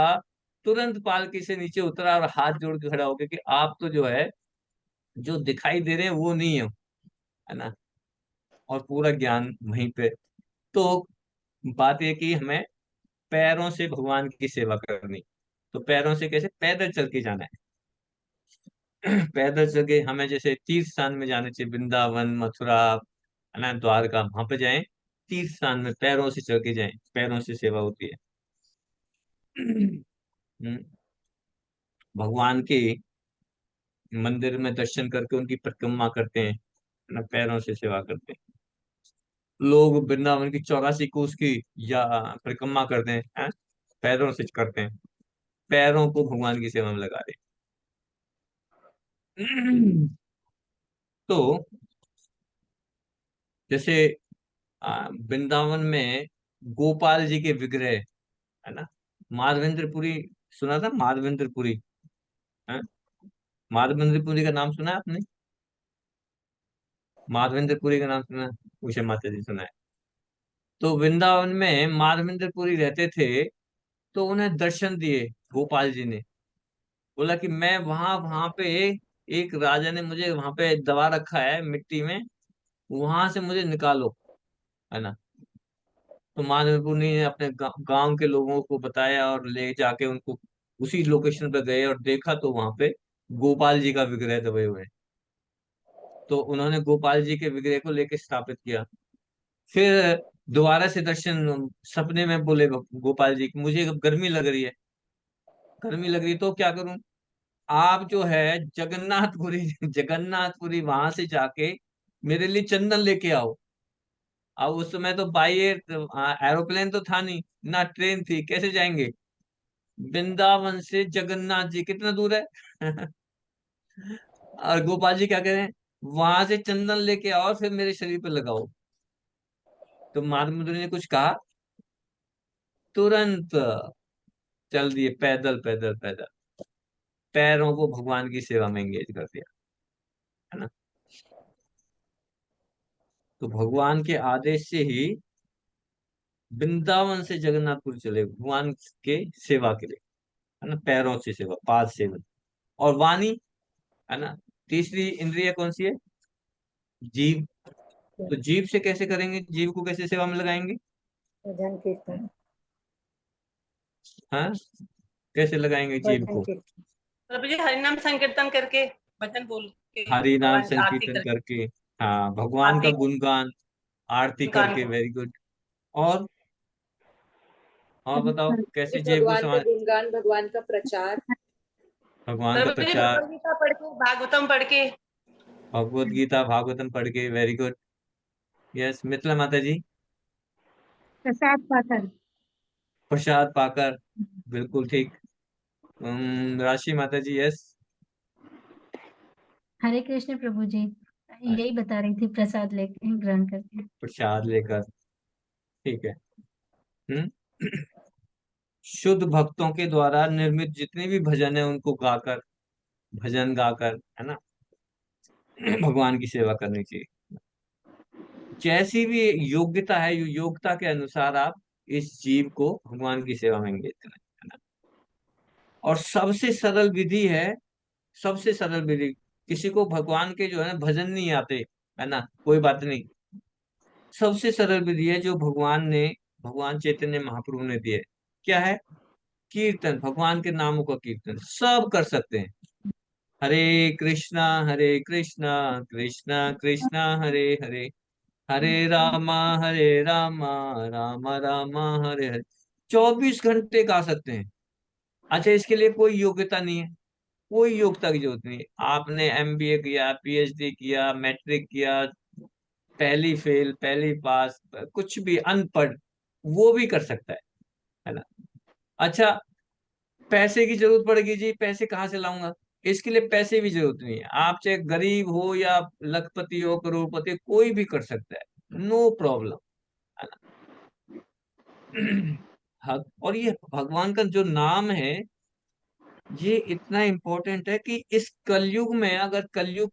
तुरंत पालकी से नीचे उतरा और हाथ जोड़ के खड़ा हो गया कि आप तो जो है, जो दिखाई दे रहे हैं वो नहीं हो, है ना। और पूरा ज्ञान वहीं पे। तो बात ये कि हमें पैरों से भगवान की सेवा करनी। तो पैरों से कैसे? पैदल चल के जाना है। पैदल चल के हमें जैसे तीर्थ स्थान में जाना चाहिए, वृंदावन, मथुरा, है ना, द्वारका, वहां पे जाएं। तीर्थ स्थान में पैरों से चल के जाएं, पैरों से सेवा होती है। हम्म, भगवान के मंदिर में दर्शन करके उनकी परिक्रमा करते हैं, है ना, पैरों से सेवा करते हैं। लोग वृंदावन की 84 कोस की या परिक्रमा करते हैं, पैरों से करते हैं। पैरों को भगवान की सेवा में लगा रहे। तो जैसे वृंदावन में गोपाल जी के विग्रह, है ना, माधवेंद्रपुरी, सुना था माधवेंद्रपुरी? है, माधवेंद्रपुरी का नाम सुना है आपने? माधवेंद्रपुरी का नाम सुना है? उषा माता जी सुना है? तो वृंदावन में माधवेंद्रपुरी रहते थे, तो उन्हें दर्शन दिए गोपाल जी ने। बोला कि मैं वहां वहां पे एक राजा ने मुझे वहां पे दबा रखा है मिट्टी में, वहां से मुझे निकालो, है ना। तो माधव मुनि ने अपने गांव के लोगों को बताया और ले जाके उनको उसी लोकेशन पे गए और देखा तो वहां पे गोपाल जी का विग्रह दबे हुए हैं। तो उन्होंने गोपाल जी के विग्रह को लेके स्थापित किया। फिर दोबारा से दर्शन सपने में बोले गोपाल जी कि मुझे गर्मी लग रही है, गर्मी लग रही है तो क्या करूं। आप जो है जगन्नाथपुरी जगन्नाथपुरी वहां से जाके मेरे लिए चंदन लेके आओ। अब उस समय तो बाई एयर एरोप्लेन तो था नहीं, ना ट्रेन थी, कैसे जाएंगे। वृंदावन से जगन्नाथ जी कितना दूर है और गोपाल जी क्या कह रहे हैं, वहां से चंदन लेके आओ फिर मेरे शरीर पे लगाओ। तो माधव ने कुछ कहा, तुरंत चल दिए पैदल पैदल पैदल, पैरों को भगवान की सेवा में एंगेज कर दिया, है ना। तो भगवान के आदेश से ही वृंदावन से जगन्नाथपुर चले भगवान के सेवा के लिए, है ना, पैरों से सेवा, पाद सेवन। और वाणी, है ना, तीसरी इंद्रिय कौन सी है, जीव। तो जीव से कैसे करेंगे, जीव को कैसे सेवा में लगाएंगे, भजन कीर्तन। हाँ, कैसे लगाएंगे जीव भजन को। कीर्तन। प्रभु जी हरिनाम संकीर्तन करके, भजन बोल के, हरि नाम भगवान की आरती संकीर्तन करके, करके, हाँ, भगवान का आरती गुणगान, आरती गान करके, कर। Very good. और बताओ जी, कैसे जीव को भगवान का समाज, गुणगान, भगवान का प्रचार। भगवान का प्रभु जी प्रचार, भगवत गीता पढ़ के, भागवतम पढ़ के। भगवत गीता भागवतम पढ़ के, वेरी गुड। यस, मिथिला माता जी। प्रसाद पाकर। प्रसाद पाकर, बिल्कुल ठीक। राशि माता जी, यस। हरे कृष्ण प्रभु जी, यही बता रही थी, प्रसाद लेके ग्रहण करके। प्रसाद लेकर, ठीक है। हम्म शुद्ध भक्तों के द्वारा निर्मित जितने भी भजन है उनको गाकर, भजन गाकर, है ना, भगवान की सेवा करनी चाहिए। जैसी भी योग्यता है, योग्यता के अनुसार आप इस जीव को भगवान की सेवा में एंगेज करें, है ना। और सबसे सरल विधि है, सबसे सरल विधि, किसी को भगवान के जो है ना भजन नहीं आते, है ना, कोई बात नहीं। सबसे सरल विधि है जो भगवान ने, भगवान चैतन्य महाप्रभु ने दी है, क्या है, कीर्तन, भगवान के नामों का कीर्तन सब कर सकते हैं। हरे कृष्णा कृष्णा कृष्णा हरे हरे, हरे रामा रामा रामा हरे हरे, 24 घंटे गा सकते हैं। अच्छा, इसके लिए कोई योग्यता नहीं है, कोई योग्यता की जरूरत नहीं है। आपने एमबीए किया, पीएचडी किया, मैट्रिक किया, पहली फेल पहली पास, कुछ भी अनपढ़, वो भी कर सकता है ना। अच्छा, पैसे की जरूरत पड़ेगी जी, पैसे कहाँ से लाऊंगा, इसके लिए पैसे भी जरूरत नहीं है। आप चाहे गरीब हो या लखपति हो, करोड़पति, कोई भी कर सकता है, नो प्रॉब्लम, है ना। हाँ, और ये भगवान का जो नाम है, ये इतना इम्पोर्टेंट है कि इस कलयुग में, अगर कलयुग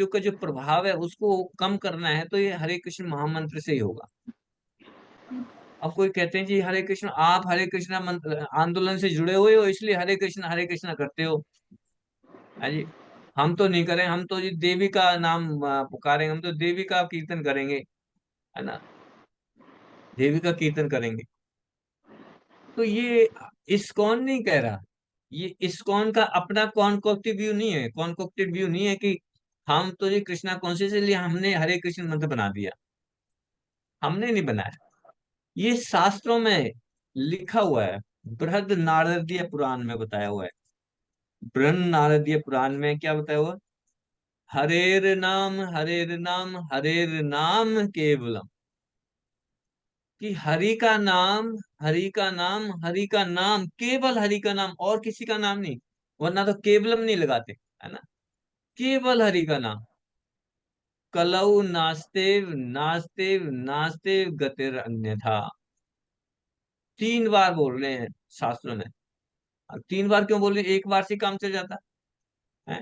का जो प्रभाव है उसको कम करना है तो ये हरे कृष्ण महामंत्र से ही होगा। अब कोई कहते हैं जी हरे कृष्ण, आप हरे कृष्णा मंत्र आंदोलन से जुड़े हुए हो इसलिए हरे कृष्णा करते हो। हाँ जी, हम तो नहीं करें, हम तो जी देवी का नाम पुकारेंगे, हम तो देवी का कीर्तन करेंगे, है ना, देवी का कीर्तन करेंगे। तो ये इस्कॉन नहीं कह रहा, ये इस्कॉन का अपना कॉन्कोक्टिव व्यू नहीं है, कॉन्कोक्टिव व्यू नहीं है कि हम तो ये कृष्णा कॉन्शियस इसलिए हमने हरे कृष्ण मंत्र बना दिया, हमने नहीं बनाया। ये शास्त्रों में लिखा हुआ है, बृहद नारदीय पुराण में बताया हुआ है। बृहद नारदीय पुराण में क्या बताया हुआ, हरेर नाम हरेर नाम केवलम, कि हरि का नाम, हरि का नाम, हरि का नाम, केवल हरि का नाम, और किसी का नाम नहीं, वरना तो केवलम नहीं लगाते, है ना, केवल हरि का नाम। कलौ नास्तेव नास्तेव नास्तेव गतिर अन्यथा, 3 बार बोल रहे हैं शास्त्रों में। अब 3 बार क्यों बोल रहे हैं, एक बार से काम चल जाता है,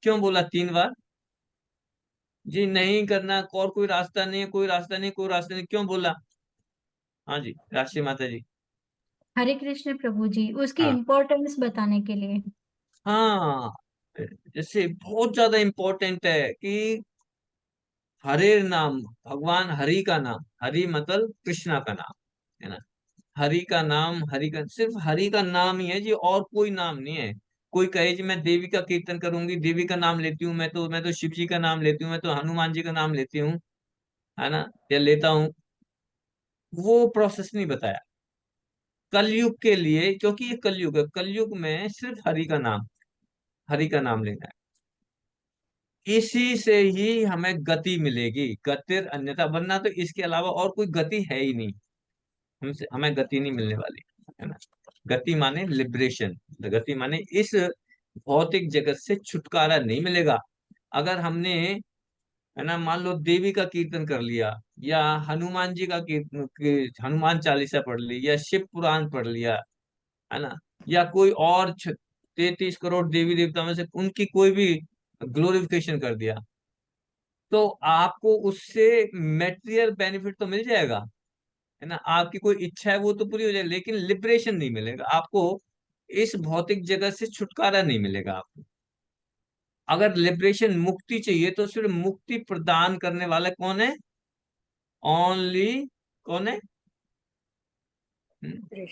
क्यों बोला 3 बार जी, नहीं करना, और कोई रास्ता नहीं है, कोई रास्ता नहीं, कोई रास्ता नहीं, क्यों बोला। हाँ जी, राष्ट्रीय माता जी। हरे कृष्ण प्रभु जी, उसकी हाँ इम्पोर्टेंस बताने के लिए। हाँ, जैसे बहुत ज्यादा इम्पोर्टेंट है कि हरे नाम, भगवान हरि का नाम, हरि मतलब कृष्णा का नाम, है ना। हरि का नाम, हरि का, सिर्फ हरि का नाम ही है जी, और कोई नाम नहीं है। कोई कहे जी मैं देवी का कीर्तन करूंगी, देवी का नाम लेती हूँ, मैं तो शिव जी का नाम लेती हूँ, मैं तो हनुमान जी का नाम लेती हूँ, है ना, या लेता हूँ, वो प्रोसेस नहीं बताया कलयुग के लिए, क्योंकि ये कलयुग है, कलयुग में सिर्फ हरि का नाम, हरि का नाम लेना है, इसी से ही हमें गति मिलेगी, गतिर अन्यथा, वरना तो इसके अलावा और कोई गति है ही नहीं, हमसे हमें गति नहीं मिलने वाली, है ना। गति माने लिबरेशन, गति माने इस भौतिक जगत से छुटकारा नहीं मिलेगा। अगर हमने, है ना, मान लो देवी का कीर्तन कर लिया, या हनुमान जी का कीर्तन, हनुमान चालीसा पढ़ ली, या शिव पुराण पढ़ लिया, है ना, या कोई और 33 करोड़ देवी देवता में से उनकी कोई भी ग्लोरिफिकेशन कर दिया, तो आपको उससे मेटेरियल बेनिफिट तो मिल जाएगा, है ना, आपकी कोई इच्छा है वो तो पूरी हो जाएगी, लेकिन लिबरेशन नहीं मिलेगा आपको, इस भौतिक जगत से छुटकारा नहीं मिलेगा आपको। अगर लिबरेशन, मुक्ति चाहिए, तो सिर्फ मुक्ति प्रदान करने वाला कौन है? ओनली, कौन है? कृष्ण।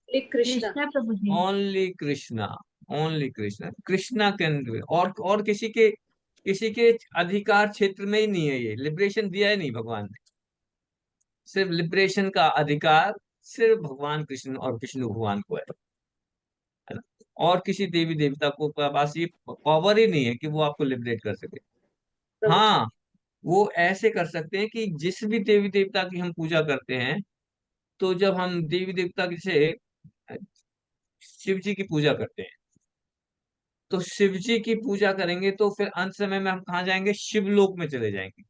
श्री कृष्ण। कृष्णा प्रभु जी। ओनली कृष्णा, ओनली कृष्णा, कृष्णा के अंदर, और किसी के अधिकार क्षेत्र में ही नहीं है, ये लिबरेशन दिया है नहीं भगवान ने, सिर्फ लिबरेशन का अधिकार सिर्फ भगवान कृष्ण और विष्णु भगवान को है ना। और किसी देवी देवता को का पास ये पावर ही नहीं है कि वो आपको लिबरेट कर सके। प्रभु जी। हाँ, वो ऐसे कर सकते हैं कि जिस भी देवी देवता की हम पूजा करते हैं, तो जब हम देवी देवता की से शिव जी की पूजा करते हैं, तो शिव जी की पूजा करेंगे, तो फिर अंत समय में हम कहाँ जाएंगे? शिवलोक में चले जाएंगे,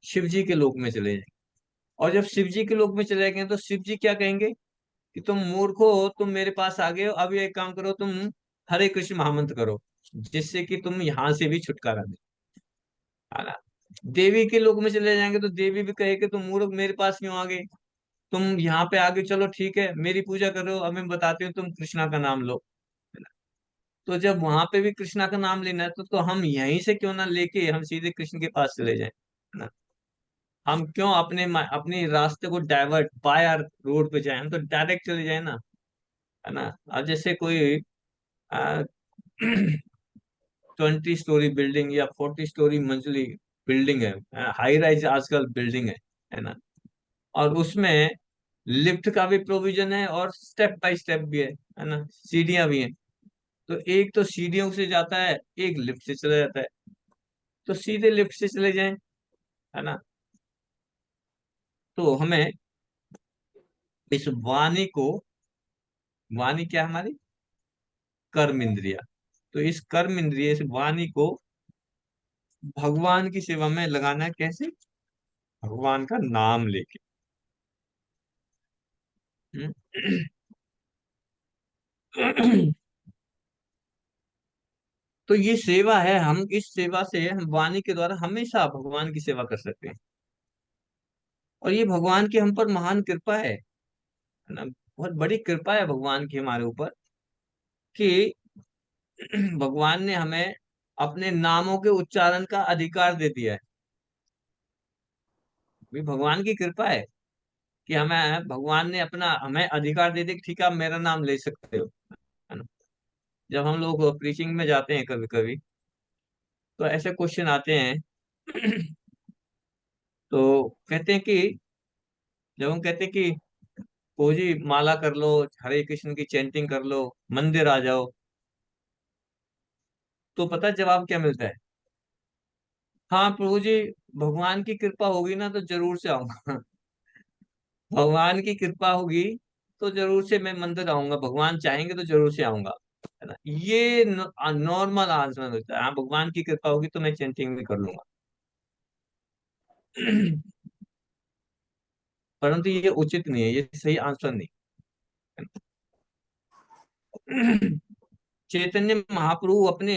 शिव जी के लोक में चले जाएंगे। और जब शिव जी के लोक में चले जाएंगे, तो शिव जी क्या कहेंगे कि तुम मूर्ख हो, तुम मेरे पास आ गए हो, अब एक काम करो, तुम हरे कृष्ण महामंत्र करो, जिससे कि तुम यहाँ से भी छुटकारा दे, है ना। देवी के लोक में चले जाएंगे, तो देवी भी कहे कि तुम मूर्ख, मेरे पास क्यों आ गए, तुम यहाँ पे आगे, चलो ठीक है, मेरी पूजा करो, अब मैं बताती हूँ, तुम कृष्णा का नाम लो, है ना। तो जब वहां पे भी कृष्णा का नाम लेना है, तो हम यहीं से क्यों ना लेके हम सीधे कृष्ण के पास चले जाएं, है ना। हम क्यों अपने रास्ते को डाइवर्ट बाय रोड पे जाएं, हम तो डायरेक्ट चले जाए ना, है ना। अब जैसे कोई 20 स्टोरी बिल्डिंग या 40 स्टोरी मंजिली बिल्डिंग है, हाई राइज आजकल बिल्डिंग है ना, और उसमें लिफ्ट का भी प्रोविजन है, और स्टेप बाय स्टेप भी है ना, सीढ़ियां भी हैं। तो एक तो सीढ़ियों से जाता है, एक लिफ्ट से चला जाता है, तो सीधे लिफ्ट से चले जाएं, है ना। तो हमें इस वाणी को, वाणी क्या है हमारी? कर्म इंद्रिया। तो इस कर्म इंद्रिय, इस वाणी को भगवान की सेवा में लगाना है, कैसे? भगवान का नाम लेके। हम्म? तो ये सेवा है, हम इस सेवा से, हम वाणी के द्वारा हमेशा भगवान की सेवा कर सकते हैं, और ये भगवान की हम पर महान कृपा है ना, बहुत बड़ी कृपा है भगवान की हमारे ऊपर, कि भगवान ने हमें अपने नामों के उच्चारण का अधिकार दे दिया है। भी भगवान की कृपा है कि हमें, भगवान ने अपना हमें अधिकार दे दिया कि ठीक है, आप मेरा नाम ले सकते हो, है ना। जब हम लोग प्रीचिंग में जाते हैं कभी कभी, तो ऐसे क्वेश्चन आते हैं तो कहते हैं कि, जब हम कहते हैं कि ओ जी माला कर लो, हरे कृष्ण की चैंटिंग कर लो, मंदिर आ जाओ, तो पता है जवाब क्या मिलता है? हाँ प्रभु जी, भगवान की कृपा होगी ना तो जरूर से आऊंगा। भगवान की कृपा होगी तो जरूर से मैं मंदिर आऊंगा, भगवान चाहेंगे तो जरूर से आऊंगा, है ना। ये नॉर्मल आंसर होता है, हाँ भगवान की कृपा होगी तो मैं चैंटिंग भी कर लूंगा। परंतु ये उचित नहीं है, ये सही आंसर नहीं है। चैतन्य महाप्रभु अपने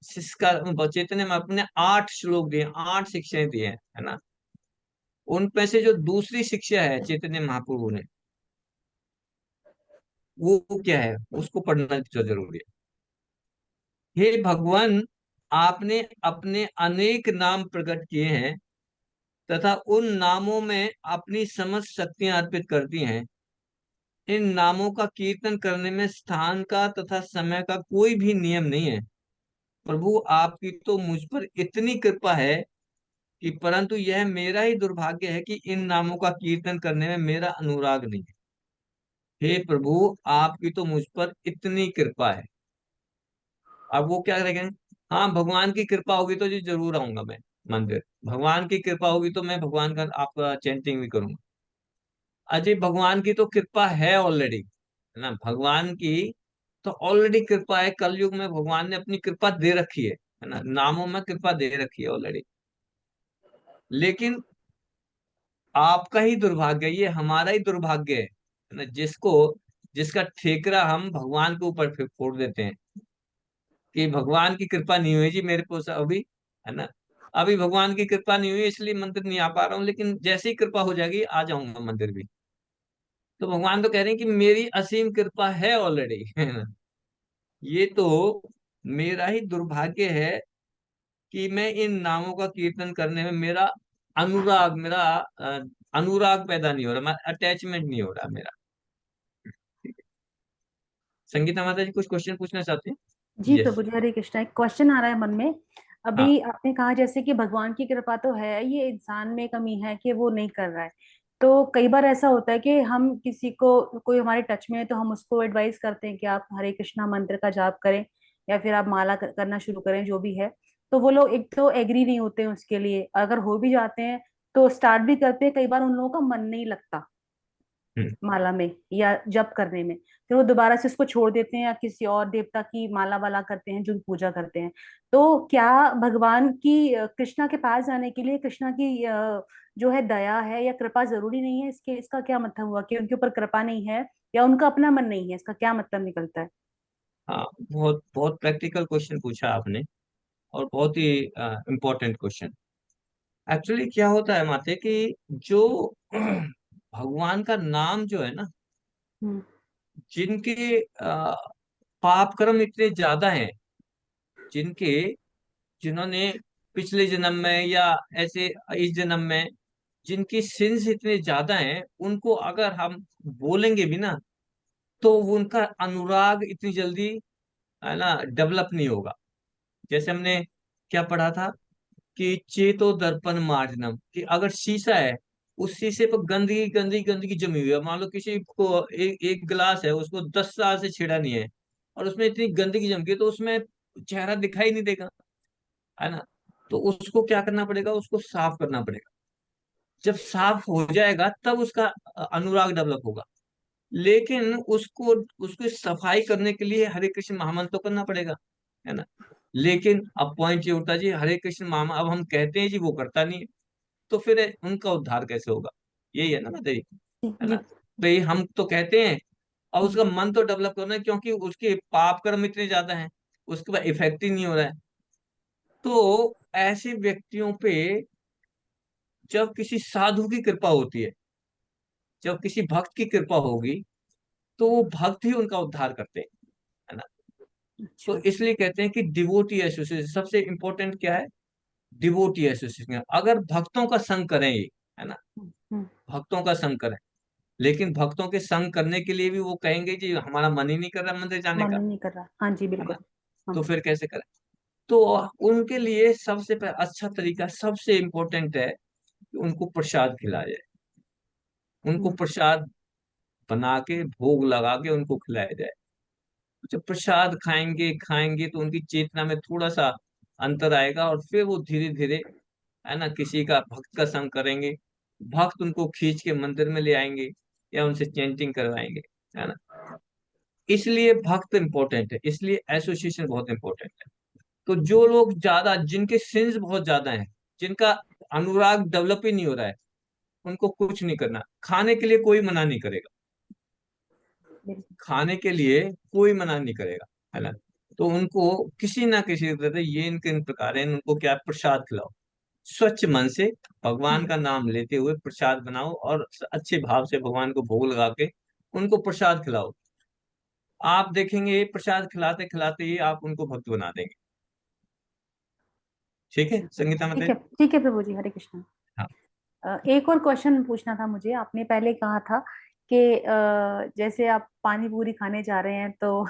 शिष्य का, चैतन्य में अपने 8 श्लोक दिए, 8 शिक्षाएं दिए हैं, है ना। उनमें से जो दूसरी शिक्षा है चैतन्य महाप्रभु ने, वो क्या है, उसको पढ़ना तो जरूरी है। हे भगवान, आपने अपने अनेक नाम प्रकट किए हैं तथा उन नामों में अपनी समस्त शक्तियां अर्पित कर दी हैं। इन नामों का कीर्तन करने में स्थान का तथा समय का कोई भी नियम नहीं है। प्रभु, आपकी तो मुझ पर इतनी कृपा है कि परंतु यह मेरा ही दुर्भाग्य है कि इन नामों का कीर्तन करने में मेरा अनुराग नहीं है। हे प्रभु, आपकी तो मुझ पर इतनी कृपा है। अब वो क्या करेंगे? हाँ, भगवान की कृपा होगी तो जी जरूर आऊंगा मैं मंदिर। भगवान की कृपा होगी तो मैं भगवान का आपका चैंटिंग भी करूंगा। अजय, भगवान की तो कृपा है ऑलरेडी, है ना। भगवान की तो ऑलरेडी कृपा है, कलयुग में भगवान ने अपनी कृपा दे रखी है ना, नामों में कृपा दे रखी है ऑलरेडी। लेकिन आपका ही दुर्भाग्य, ये हमारा ही दुर्भाग्य है ना, जिसका ठेकरा हम भगवान के ऊपर फोड़ देते हैं कि भगवान की कृपा नहीं हुई जी मेरे को अभी, है ना। अभी भगवान की कृपा नहीं हुई इसलिए मंदिर नहीं आ पा रहा हूँ, लेकिन जैसे ही कृपा हो जाएगी आ जाऊंगा मंदिर भी। तो भगवान तो कह रहे हैं कि मेरी असीम कृपा है ऑलरेडी, है ना। ये तो मेरा ही दुर्भाग्य है कि मैं इन नामों का कीर्तन करने में मेरा अनुराग पैदा नहीं हो रहा, मेरा अटैचमेंट नहीं हो रहा मेरा। संगीता माता जी कुछ क्वेश्चन पूछना चाहते हैं? जी यस। प्रभु जी, हरे कृष्णा। एक क्वेश्चन आ रहा है मन में। हाँ। अभी आपने कहा जैसे कि भगवान की कृपा तो है, ये इंसान में कमी है कि वो नहीं कर रहा है। तो कई बार ऐसा होता है कि हम किसी को, कोई हमारे टच में है तो हम उसको एडवाइस करते हैं कि आप हरे कृष्णा मंत्र का जाप करें या फिर आप माला करना शुरू करें, जो भी है। तो वो लोग एक तो एग्री नहीं होते हैं उसके लिए, अगर हो भी जाते हैं तो स्टार्ट भी करते हैं, कई बार उन लोगों का मन नहीं लगता हम्म। माला में या जप करने में। फिर वो दोबारा से उसको छोड़ देते हैं या किसी और देवता की माला वाला करते हैं, जो पूजा करते हैं। तो क्या भगवान की कृष्णा के पास जाने के लिए कृष्णा की जो है दया है या कृपा जरूरी नहीं है? इसका क्या मतलब हुआ कि उनके ऊपर कृपा नहीं है या उनका अपना मन नहीं है? इसका क्या मतलब निकलता है? हाँ, बहुत बहुत प्रैक्टिकल क्वेश्चन पूछा आपने, और बहुत ही इम्पोर्टेंट क्वेश्चन। एक्चुअली क्या होता है माते कि जो भगवान का नाम जो है ना, हम्म। जिनके पाप कर्म इतने ज्यादा हैं, जिनके जिन्होंने पिछले जन्म में या ऐसे इस जन्म में जिनकी सिंस इतने ज्यादा हैं, उनको अगर हम बोलेंगे भी ना तो वो उनका अनुराग इतनी जल्दी, है ना, डेवलप नहीं होगा। जैसे हमने क्या पढ़ा था कि चेतो दर्पण मार्जनम, कि अगर शीशा है, उस शीशे पर गंदगी गंदगी गंदगी जमी हुई है। मान लो किसी को एक गिलास है, उसको 10 साल से छेड़ा नहीं है और उसमें इतनी गंदगी जम गई, तो उसमें चेहरा दिखाई नहीं देगा, है ना। तो उसको क्या करना पड़ेगा, उसको साफ करना पड़ेगा। जब साफ हो जाएगा तब उसका अनुराग डेवलप होगा। लेकिन उसको उसको सफाई करने के लिए हरे कृष्ण महामंत्र तो करना पड़ेगा, है ना। लेकिन अब पॉइंट ये उठता है जी, हरे कृष्ण महामंत्र अब हम कहते हैं जी, वो करता नहीं है, तो फिर उनका उद्धार कैसे होगा? यही है ना बताइए, जी है जी। ना। भाई हम तो कहते हैं और हम्म। उसका मन तो डेवलप करना है, क्योंकि उसके पाप कर्म इतने ज्यादा हैं, उसके बाद इफेक्ट ही नहीं हो रहा है। तो ऐसे व्यक्तियों पे जब किसी साधु की कृपा होती है, जब किसी भक्त की कृपा होगी, तो वो भक्त ही उनका उद्धार करते हैं, है ना। तो अच्छा। इसलिए कहते हैं कि डिवोटी एसोसिएशन सबसे इंपॉर्टेंट क्या है। डिवोटी एसोसिएशन, अगर भक्तों का संग करें ये, है ना, हम्म। भक्तों का संग करें। लेकिन भक्तों के संग करने के लिए भी वो कहेंगे जी हमारा मन ही नहीं कर रहा मंदिर जाने मन का, नहीं कर रहा, हाँ जी है ना। बिल्कुल। हाँ। तो फिर कैसे करें? तो उनके लिए सबसे अच्छा तरीका, सबसे इम्पोर्टेंट है कि उनको प्रसाद खिलाया जाए। उनको हम्म। प्रसाद बना के भोग लगा के उनको खिलाया जाए। जब प्रसाद खाएंगे खाएंगे तो उनकी चेतना में थोड़ा सा अंतर आएगा, और फिर वो धीरे धीरे, है ना, किसी का भक्त का संग करेंगे। भक्त उनको खींच के मंदिर में ले आएंगे या उनसे चैंटिंग करवाएंगे, है ना। इसलिए भक्त इंपॉर्टेंट है, इसलिए एसोसिएशन बहुत इंपॉर्टेंट है। तो जो लोग ज्यादा, जिनके सिंस बहुत ज्यादा हैं, जिनका अनुराग डेवलप ही नहीं हो रहा है, उनको कुछ नहीं करना। खाने के लिए कोई मना नहीं करेगा, बिल्कुल। खाने के लिए कोई मना नहीं करेगा, है ना। तो उनको किसी ना किसी तरह ये इनके इन प्रकार है, उनको क्या, प्रसाद खिलाओ। स्वच्छ मन से भगवान हम्म। का नाम लेते हुए प्रसाद बनाओ और अच्छे भाव से भगवान को भोग लगा के उनको प्रसाद खिलाओ। आप देखेंगे प्रसाद खिलाते खिलाते ही आप उनको भक्त बना देंगे। ठीक है अच्छा, संगीता ठीक माता है, जी? ठीक है प्रभु जी, हरे कृष्ण। हाँ। एक और क्वेश्चन पूछना था मुझे। आपने पहले कहा था कि जैसे आप पानी पूरी खाने जा रहे हैं तो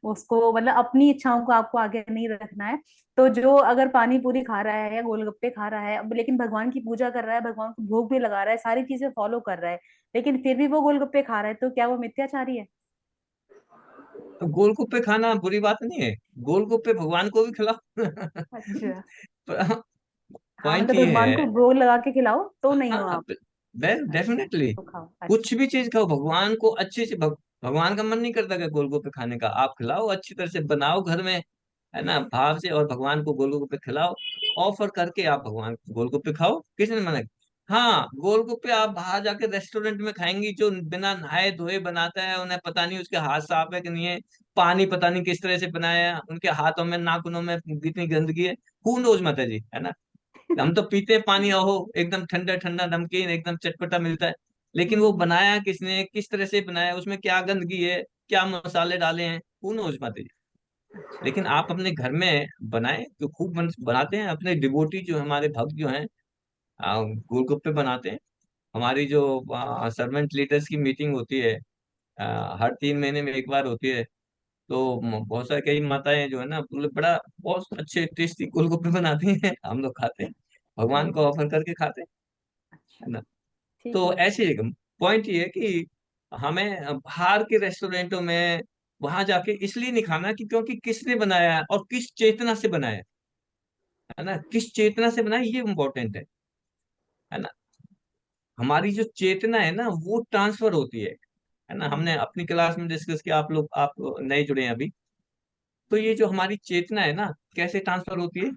उसको मतलब अपनी इच्छाओं को आपको आगे नहीं रखना है। तो जो अगर पानी पूरी खा रहा है या गोलगप्पे खा रहा है, अब लेकिन भगवान की पूजा कर रहा है, भगवान को भोग भी लगा रहा है, सारी चीजें फॉलो कर रहा है, लेकिन फिर भी वो गोलगप्पे खा रहा है, तो क्या वो मिथ्याचारी है? तो गोलगप्पे खाना बुरी बात नहीं है, गोलगप्पे भगवान को भी खिलाओ। अच्छा। हाँ, पॉइंट मतलब ये भगवान को है। भोग लगा के खिलाओ तो नहीं हो हाँ आप। अच्छा, डेफिनेटली, तो खाओ। कुछ अच्छा। भी चीज खाओ भगवान को अच्छे से भगवान का मन नहीं करता कि गोलगप्पे खाने का, आप खिलाओ अच्छी तरह से बनाओ घर में, है ना, भाव से, और भगवान को गोलगप्पे खिलाओ। ऑफर करके आप भगवान को गोलगप्पे खाओ, किसने मना किया? हाँ, गोलगप्पे आप बाहर जाके रेस्टोरेंट में खाएंगी, जो बिना नहाए धोए बनाता है, उन्हें पता नहीं उसके हाथ साफ है कि नहीं है, पानी पता नहीं किस तरह से बनाया है, उनके हाथों में नाखूनों में कितनी गंदगी है, हु नोज माता जी, है ना। हम तो पीते हैं पानी, ओहो एकदम ठंडा ठंडा नमकीन एकदम चटपटा मिलता है, लेकिन वो हम्म। बनाया किसने, किस तरह से बनाया, उसमें क्या गंदगी है, क्या मसाले डाले हैं, कौन नोज पाते जी। अच्छा, लेकिन आप अपने घर में बनाए तो खूब बनाते हैं, अपने डिवोटी जो हमारे भक्त जो हैं गोलगप्पे बनाते हैं। हमारी जो सर्वेंट लीडर्स की मीटिंग होती है, हर 3 महीने में एक बार होती है, तो बहुत सारे कई माताएं जो है ना, बोले बड़ा बहुत अच्छे टेस्टी गोलगप्पे बनाती हैं, हम लोग खाते हैं, भगवान को हम्म। ऑफर करके खाते हैं, अच्छा, है ना। ठीक तो है। ऐसे पॉइंट ये है कि हमें बाहर के रेस्टोरेंटों में वहां जाके इसलिए नहीं खाना कि क्योंकि किसने बनाया है और किस चेतना से बनाया है ना, किस चेतना से बनाया ये इम्पोर्टेंट है ना। हमारी जो चेतना है ना वो ट्रांसफर होती है ना, हमने अपनी क्लास में डिस्कस किया, आप लोग आप नए जुड़े हैं अभी, तो ये जो हमारी चेतना है ना कैसे ट्रांसफर होती है,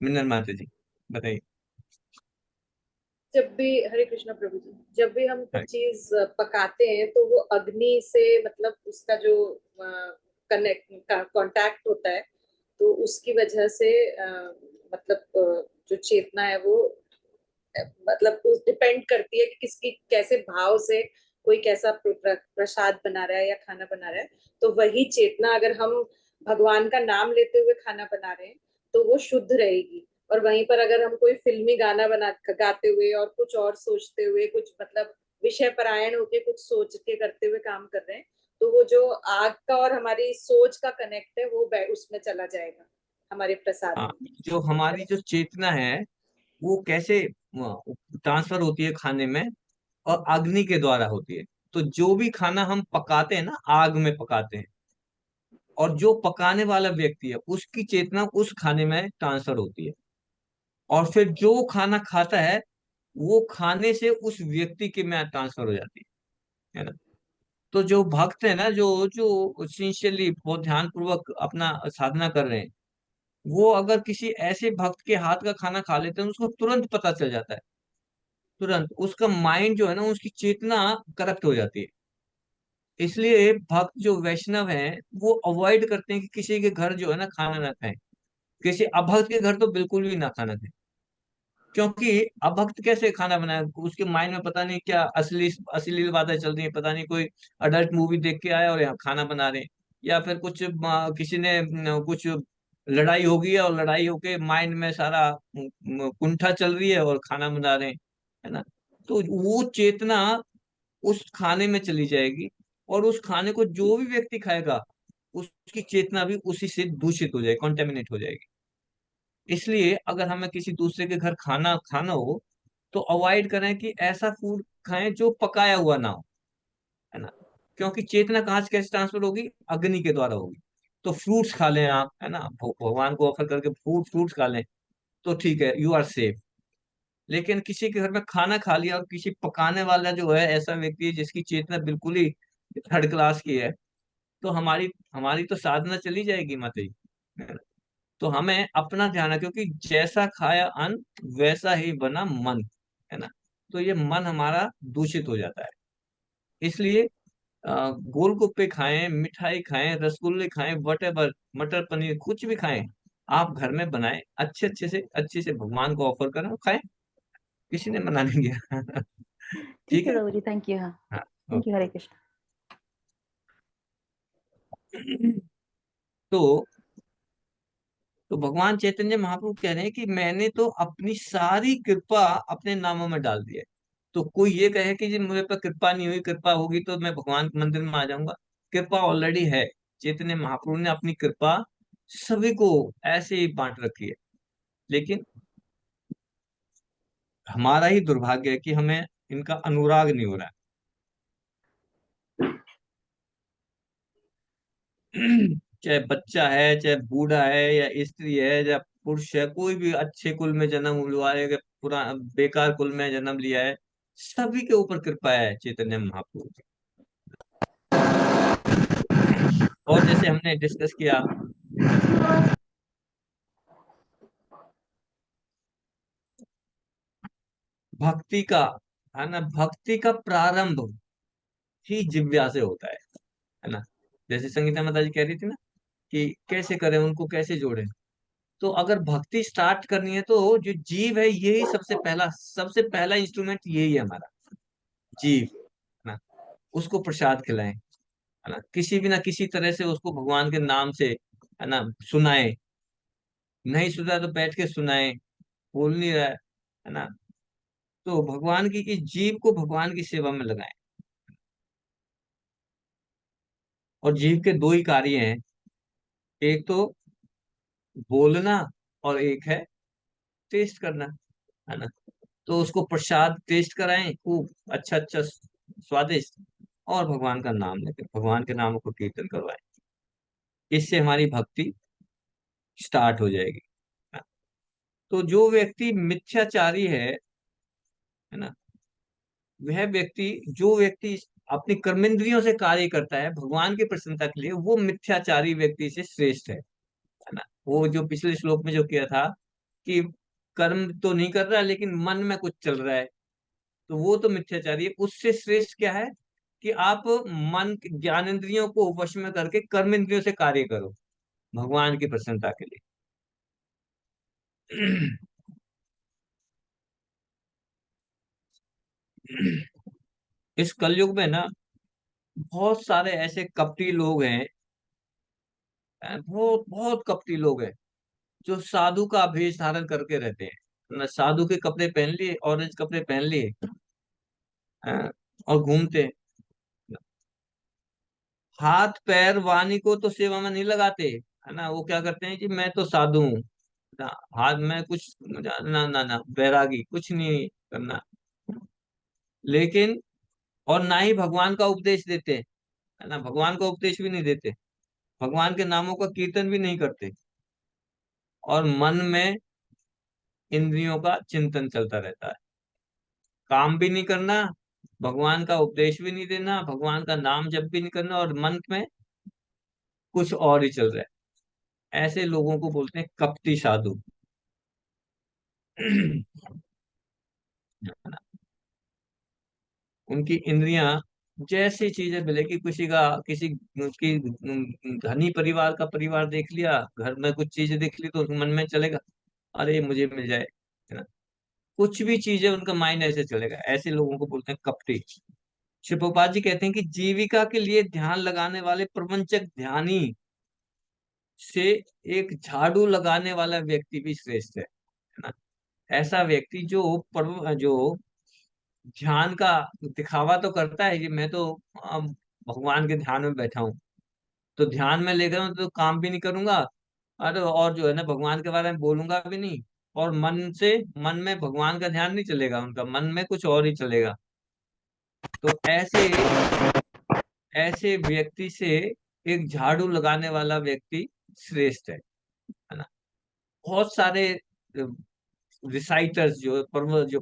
मिनल माता जी बताइए। जब भी, हरे कृष्णा प्रभु जी, जब भी हम कुछ हाँ, चीज पकाते हैं तो वो अग्नि से मतलब उसका जो कनेक्ट कांटेक्ट होता है, तो उसकी वजह से मतलब जो चेतना है वो मतलब उस डिपेंड करती है कि किसकी कैसे भाव से कोई कैसा प्रसाद बना रहा है या खाना बना रहा है। तो वही चेतना अगर हम भगवान का नाम लेते हुए खाना बना रहे हैं तो वो शुद्ध रहेगी। और वहीं पर अगर हम कोई फिल्मी गाना बना गाते हुए और कुछ और सोचते हुए, कुछ मतलब विषय परायण होके कुछ सोच के करते हुए काम कर रहे हैं, तो वो जो आग का और हमारी सोच का कनेक्ट है वो उसमें चला जाएगा, हमारे प्रसाद हाँ, में। जो हमारी जो चेतना है वो कैसे ट्रांसफर होती है खाने में, और अग्नि के द्वारा होती है। तो जो भी खाना हम पकाते हैं ना आग में पकाते हैं, और जो पकाने वाला व्यक्ति है उसकी चेतना उस खाने में ट्रांसफर होती है, और फिर जो खाना खाता है वो खाने से उस व्यक्ति के में ट्रांसफर हो जाती है ना। तो जो भक्त है ना, जो जो सिंसियरली बहुत ध्यान पूर्वक अपना साधना कर रहे हैं, वो अगर किसी ऐसे भक्त के हाथ का खाना खा लेते हैं उसको तुरंत पता चल जाता है, तुरंत उसका माइंड जो है ना उसकी चेतना करप्ट हो जाती है। इसलिए भक्त जो वैष्णव हैं वो अवॉइड करते हैं कि किसी के घर जो है ना खाना ना खाएं, किसी अभक्त के घर तो बिल्कुल भी ना खाना खाएं। क्योंकि अभक्त कैसे खाना बनाए, उसके माइंड में पता नहीं क्या असली अश्लील बातें चल रही है, पता नहीं कोई अडल्ट मूवी देख के आया और यहाँ खाना बना रहे हैं, या फिर कुछ किसी ने कुछ लड़ाई हो गई है और लड़ाई होके माइंड में सारा कुंठा चल रही है और खाना बना रहे हैं, है ना। तो वो चेतना उस खाने में चली जाएगी, और उस खाने को जो भी व्यक्ति खाएगा उसकी चेतना भी उसी से दूषित हो जाएगी, कॉन्टेमिनेट हो जाएगी। इसलिए अगर हमें किसी दूसरे के घर खाना खाना हो तो अवॉइड करें कि ऐसा फूड खाएं जो पकाया हुआ ना हो, है ना। क्योंकि चेतना कहाँ से कैसे ट्रांसफर होगी, अग्नि के द्वारा होगी। तो फ्रूट्स खा लें आप, है ना, भगवान को ऑफर करके फ्रूट्स खा लें तो ठीक है, यू आर सेफ। लेकिन किसी के घर में खाना खा लिया और किसी पकाने वाला जो है ऐसा व्यक्ति है जिसकी चेतना बिल्कुल ही थर्ड क्लास की है, तो हमारी हमारी तो साधना चली जाएगी माता जी, है ना? तो हमें अपना ध्यान है, क्योंकि जैसा खाया अन्न वैसा ही बना मन, है ना। तो ये मन हमारा दूषित हो जाता है। इसलिए गोलगप्पे खाएं, मिठाई खाएं, रसगुल्ले खाएं, वट एवर, मटर पनीर कुछ भी खाएं, आप घर में बनाएं, अच्छे से भगवान को ऑफर करें और खाएं, किसी ने मना नहीं किया। ठीक ठीक है है। प्रभु जी, थैंक यू। हाँ, हाँ थैंक यू, ओके। हरे कृष्ण। तो तो भगवान चैतन्य महाप्रभु कह रहे हैं कि मैंने तो अपनी सारी कृपा अपने नामों में डाल दी है। तो कोई ये कहे कि जी मुझे पर कृपा नहीं हुई, कृपा होगी तो मैं भगवान के मंदिर में आ जाऊंगा। कृपा ऑलरेडी है। चैतन्य महाप्रभु ने अपनी कृपा सभी को ऐसे ही बांट रखी है। लेकिन हमारा ही दुर्भाग्य है कि हमें इनका अनुराग नहीं हो रहा है। चाहे बच्चा है, चाहे बूढ़ा है, या स्त्री है, या पुरुष है, कोई भी अच्छे कुल में जन्म हुआ है या पूरा बेकार कुल में जन्म लिया है, सभी के ऊपर कृपा है चैतन्य महाप्रभु की। और जैसे हमने डिस्कस किया, भक्ति का, है ना, भक्ति का प्रारंभ ही जिव्या से होता है ना। जैसे संगीता माता जी कह रही थी ना कि कैसे करें, उनको कैसे जोड़ें। तो अगर भक्ति स्टार्ट करनी है तो जो जीव है यही सबसे पहला इंस्ट्रूमेंट यही है हमारा, जीव, है ना। उसको प्रसाद खिलाएं, है ना, किसी भी ना किसी तरह से उसको भगवान के नाम से, है ना, सुनाएं। नहीं सुन रहा तो बैठ के सुनाएं, बोल नहीं रहा है ना, तो भगवान की इस जीव को भगवान की सेवा में लगाएं। और जीव के दो ही कार्य हैं, एक तो बोलना और एक है टेस्ट करना, है ना। तो उसको प्रसाद टेस्ट कराएं खूब अच्छा अच्छा स्वादिष्ट, और भगवान का नाम लेकर भगवान के नामों को कीर्तन करवाएं। इससे हमारी भक्ति स्टार्ट हो जाएगी। तो जो व्यक्ति मिथ्याचारी है ना, जो व्यक्ति अपनी कर्मेंद्रियों से कार्य करता है भगवान की प्रसन्नता के लिए, वो मिथ्याचारी व्यक्ति से श्रेष्ठ है ना। वो जो पिछले श्लोक में जो किया था कि कर्म तो नहीं कर रहा है लेकिन मन में कुछ चल रहा है, तो वो तो मिथ्याचारी है। उससे श्रेष्ठ क्या है कि आप मन ज्ञानेंद्रियों को वश में करके कर्मेंद्रियों से कार्य करो भगवान की प्रसन्नता के लिए। इस कलयुग में ना बहुत सारे ऐसे कपटी लोग हैं, बहुत बहुत कपटी लोग हैं, जो साधु का भेष धारण करके रहते हैं ना, साधु के कपड़े पहन लिए, ऑरेंज कपड़े पहन लिए, और घूमते हैं। हाथ पैर वाणी को तो सेवा में नहीं लगाते, है ना। वो क्या करते हैं कि मैं तो साधु हूँ ना, हाथ में कुछ ना ना ना, बैरागी कुछ नहीं करना। लेकिन और ना ही भगवान का उपदेश देते हैं, है ना, भगवान का उपदेश भी नहीं देते, भगवान के नामों का कीर्तन भी नहीं करते, और मन में इंद्रियों का चिंतन चलता रहता है। काम भी नहीं करना, भगवान का उपदेश भी नहीं देना, भगवान का नाम जप भी नहीं करना, और मन में कुछ और ही चल रहा है। ऐसे लोगों को बोलते हैं कपटी साधु। उनकी इंद्रियां जैसी चीजें मिले, कि किसी की धनी परिवार का परिवार देख लिया, घर में कुछ चीजें देख ली तो उसके मन में चलेगा अरे ये मुझे मिल जाए, है ना। कुछ भी चीजें उनका माइंड ऐसे चलेगा। ऐसे लोगों को बोलते हैं कपटी। श्री प्रभुपाद जी कहते हैं कि जीविका के लिए ध्यान लगाने वाले प्रपंचक ध्यानी से एक झाड़ू लगाने वाला व्यक्ति भी श्रेष्ठ है ना। ऐसा व्यक्ति जो ध्यान का दिखावा तो करता है कि मैं तो भगवान के ध्यान में बैठा हूँ, तो ध्यान में लेकर हूँ तो काम भी नहीं करूंगा, अरे और जो है ना भगवान के बारे में बोलूंगा भी नहीं, और मन में भगवान का ध्यान नहीं चलेगा, उनका मन में कुछ और ही चलेगा। तो ऐसे ऐसे व्यक्ति से एक झाड़ू लगाने वाला व्यक्ति श्रेष्ठ है ना। बहुत सारे रिसाइटर्स जो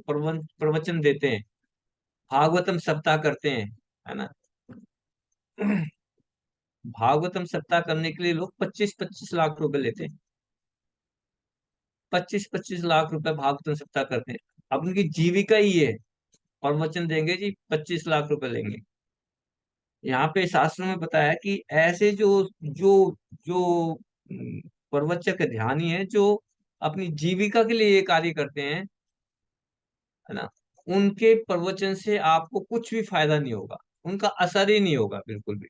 प्रवचन देते हैं, भागवतम सप्ताह करते हैं, है ना। भागवतम सप्ताह करने के लिए लोग 25-25 लाख रुपए लेते हैं, 25-25 लाख रुपए भागवतम सप्ताह करते हैं। अब उनकी जीविका ही है, प्रवचन देंगे जी 25 लाख रुपए लेंगे। यहाँ पे शास्त्रों में बताया है कि ऐसे जो जो जो प्रवचक ध्यानी है, जो अपनी जीविका के लिए ये कार्य करते हैं, है ना, उनके प्रवचन से आपको कुछ भी फायदा नहीं होगा, उनका असर ही नहीं होगा बिल्कुल भी।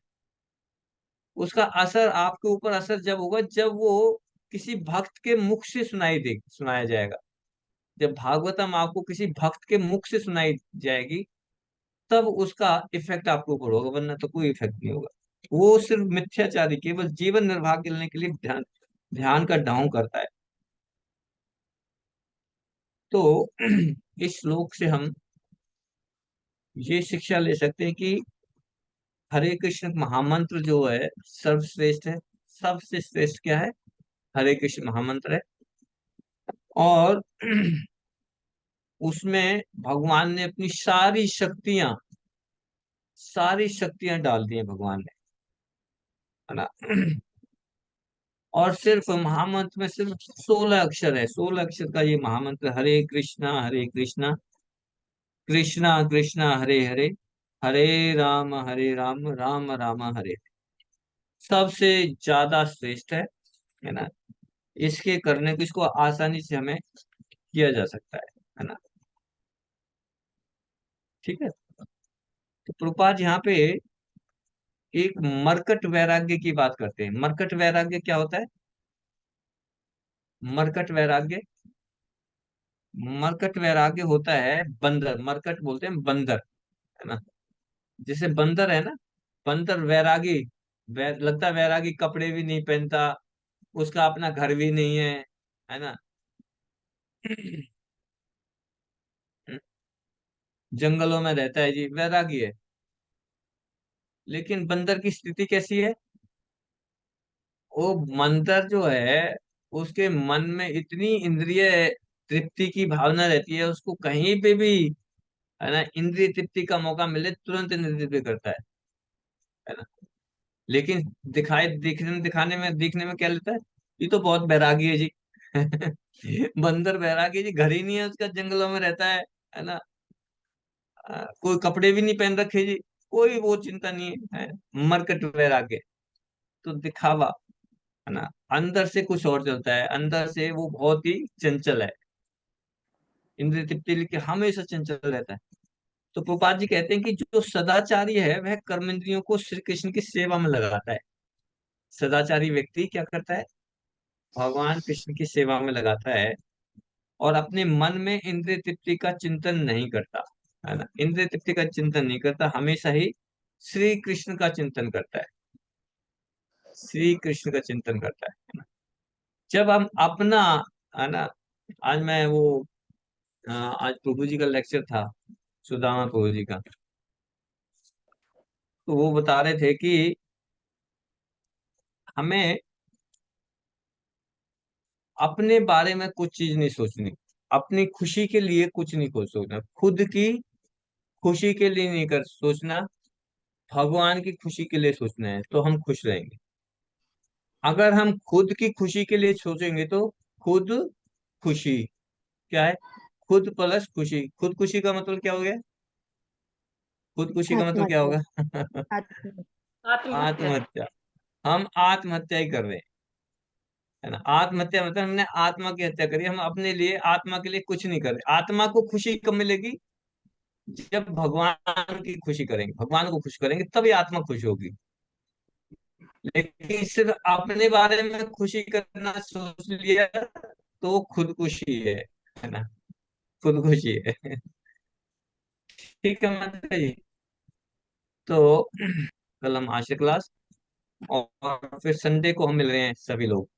उसका असर आपके ऊपर असर जब होगा जब वो किसी भक्त के मुख से सुनाया जाएगा। जब भागवतम आपको किसी भक्त के मुख से सुनाई जाएगी तब उसका इफेक्ट आपके ऊपर होगा, वरना तो कोई इफेक्ट नहीं होगा। वो सिर्फ मिथ्याचारी केवल जीवन निर्वाह करने के लिए ध्यान ध्यान का ढांव करता है। तो इस श्लोक से हम ये शिक्षा ले सकते हैं कि हरे कृष्ण महामंत्र जो है सर्वश्रेष्ठ है। सबसे श्रेष्ठ क्या है? हरे कृष्ण महामंत्र है। और उसमें भगवान ने अपनी सारी शक्तियां डाल दी हैं भगवान ने, है ना। और सिर्फ महामंत्र में सिर्फ 16 अक्षर है। 16 अक्षर का ये महामंत्र, हरे कृष्णा कृष्णा कृष्णा हरे हरे, हरे राम राम राम हरे। सबसे ज्यादा श्रेष्ठ है ना। इसके करने को इसको आसानी से हमें किया जा सकता है ना। ठीक है। तो प्रभुपाद यहाँ पे एक मरकट वैराग्य की बात करते हैं। मरकट वैराग्य क्या होता है? मरकट वैराग्य मरकट वैराग्य होता है बंदर। मरकट बोलते हैं बंदर, है ना। जैसे बंदर है ना, बंदर वैरागी, लगता है वैरागी कपड़े भी नहीं पहनता, उसका अपना घर भी नहीं है ना। जंगलों में रहता है जी, वैरागी है। लेकिन बंदर की स्थिति कैसी है? वो बंदर जो है उसके मन में इतनी इंद्रिय तृप्ति की भावना रहती है, उसको कहीं पे भी, है ना, इंद्रिय तृप्ति का मौका मिले तुरंत इंद्रिय तृप्ति करता है ना। लेकिन दिखाने में देखने में क्या लेता है? ये तो बहुत बैरागी है जी। बंदर बैरागी जी, घर ही नहीं है उसका, जंगलों में रहता है ना। कोई कपड़े भी नहीं पहन रखे जी, कोई वो चिंता नहीं है। मरकट वैराग्य तो दिखावा, है ना। अंदर से कुछ और चलता है, अंदर से वो बहुत ही चंचल है, इंद्रिय तृप्ति लेके हमेशा चंचल रहता है। तो प्रभुपाद जी कहते हैं कि जो सदाचारी है वह कर्मेंद्रियों को श्री कृष्ण की सेवा में लगाता है। सदाचारी व्यक्ति क्या करता है? भगवान कृष्ण की सेवा में लगाता है और अपने मन में इंद्रिय तृप्ति का चिंतन नहीं करता, है ना। इंद्रिय तृप्ति का चिंतन नहीं करता, हमेशा ही श्री कृष्ण का चिंतन करता है। श्री कृष्ण का चिंतन करता है ना। जब हम अपना, है ना, आज मैं वो आज प्रभु जी का लेक्चर था, सुदामा प्रभु जी का। तो वो बता रहे थे कि हमें अपने बारे में कुछ चीज नहीं सोचनी, अपनी खुशी के लिए कुछ नहीं को सोचना, खुद की खुशी के लिए नहीं कर सोचना, भगवान की खुशी के लिए सोचना है, तो हम खुश रहेंगे। अगर हम खुद की खुशी के लिए सोचेंगे तो खुद खुशी क्या है? खुद प्लस खुशी। खुद खुशी का मतलब क्या हो गया? खुद खुशी का मतलब क्या आत्महत्या। होगा? आत्महत्या। आत्महत्या। आत्महत्या। हम आत्महत्या ही कर रहे हैं, है ना। आत्महत्या मतलब हमने आत्मा की हत्या करी, हम अपने लिए आत्मा के लिए कुछ नहीं कर रहे। आत्मा को खुशी कब मिलेगी? जब भगवान की खुशी करेंगे, भगवान को खुश करेंगे, तभी आत्मा खुश होगी। लेकिन सिर्फ अपने बारे में खुशी करना सोच लिया तो वो खुदकुशी है ना। खुदकुशी है। ठीक है माता जी। तो कल हम आशा क्लास, और फिर संडे को हम मिल रहे हैं सभी लोग।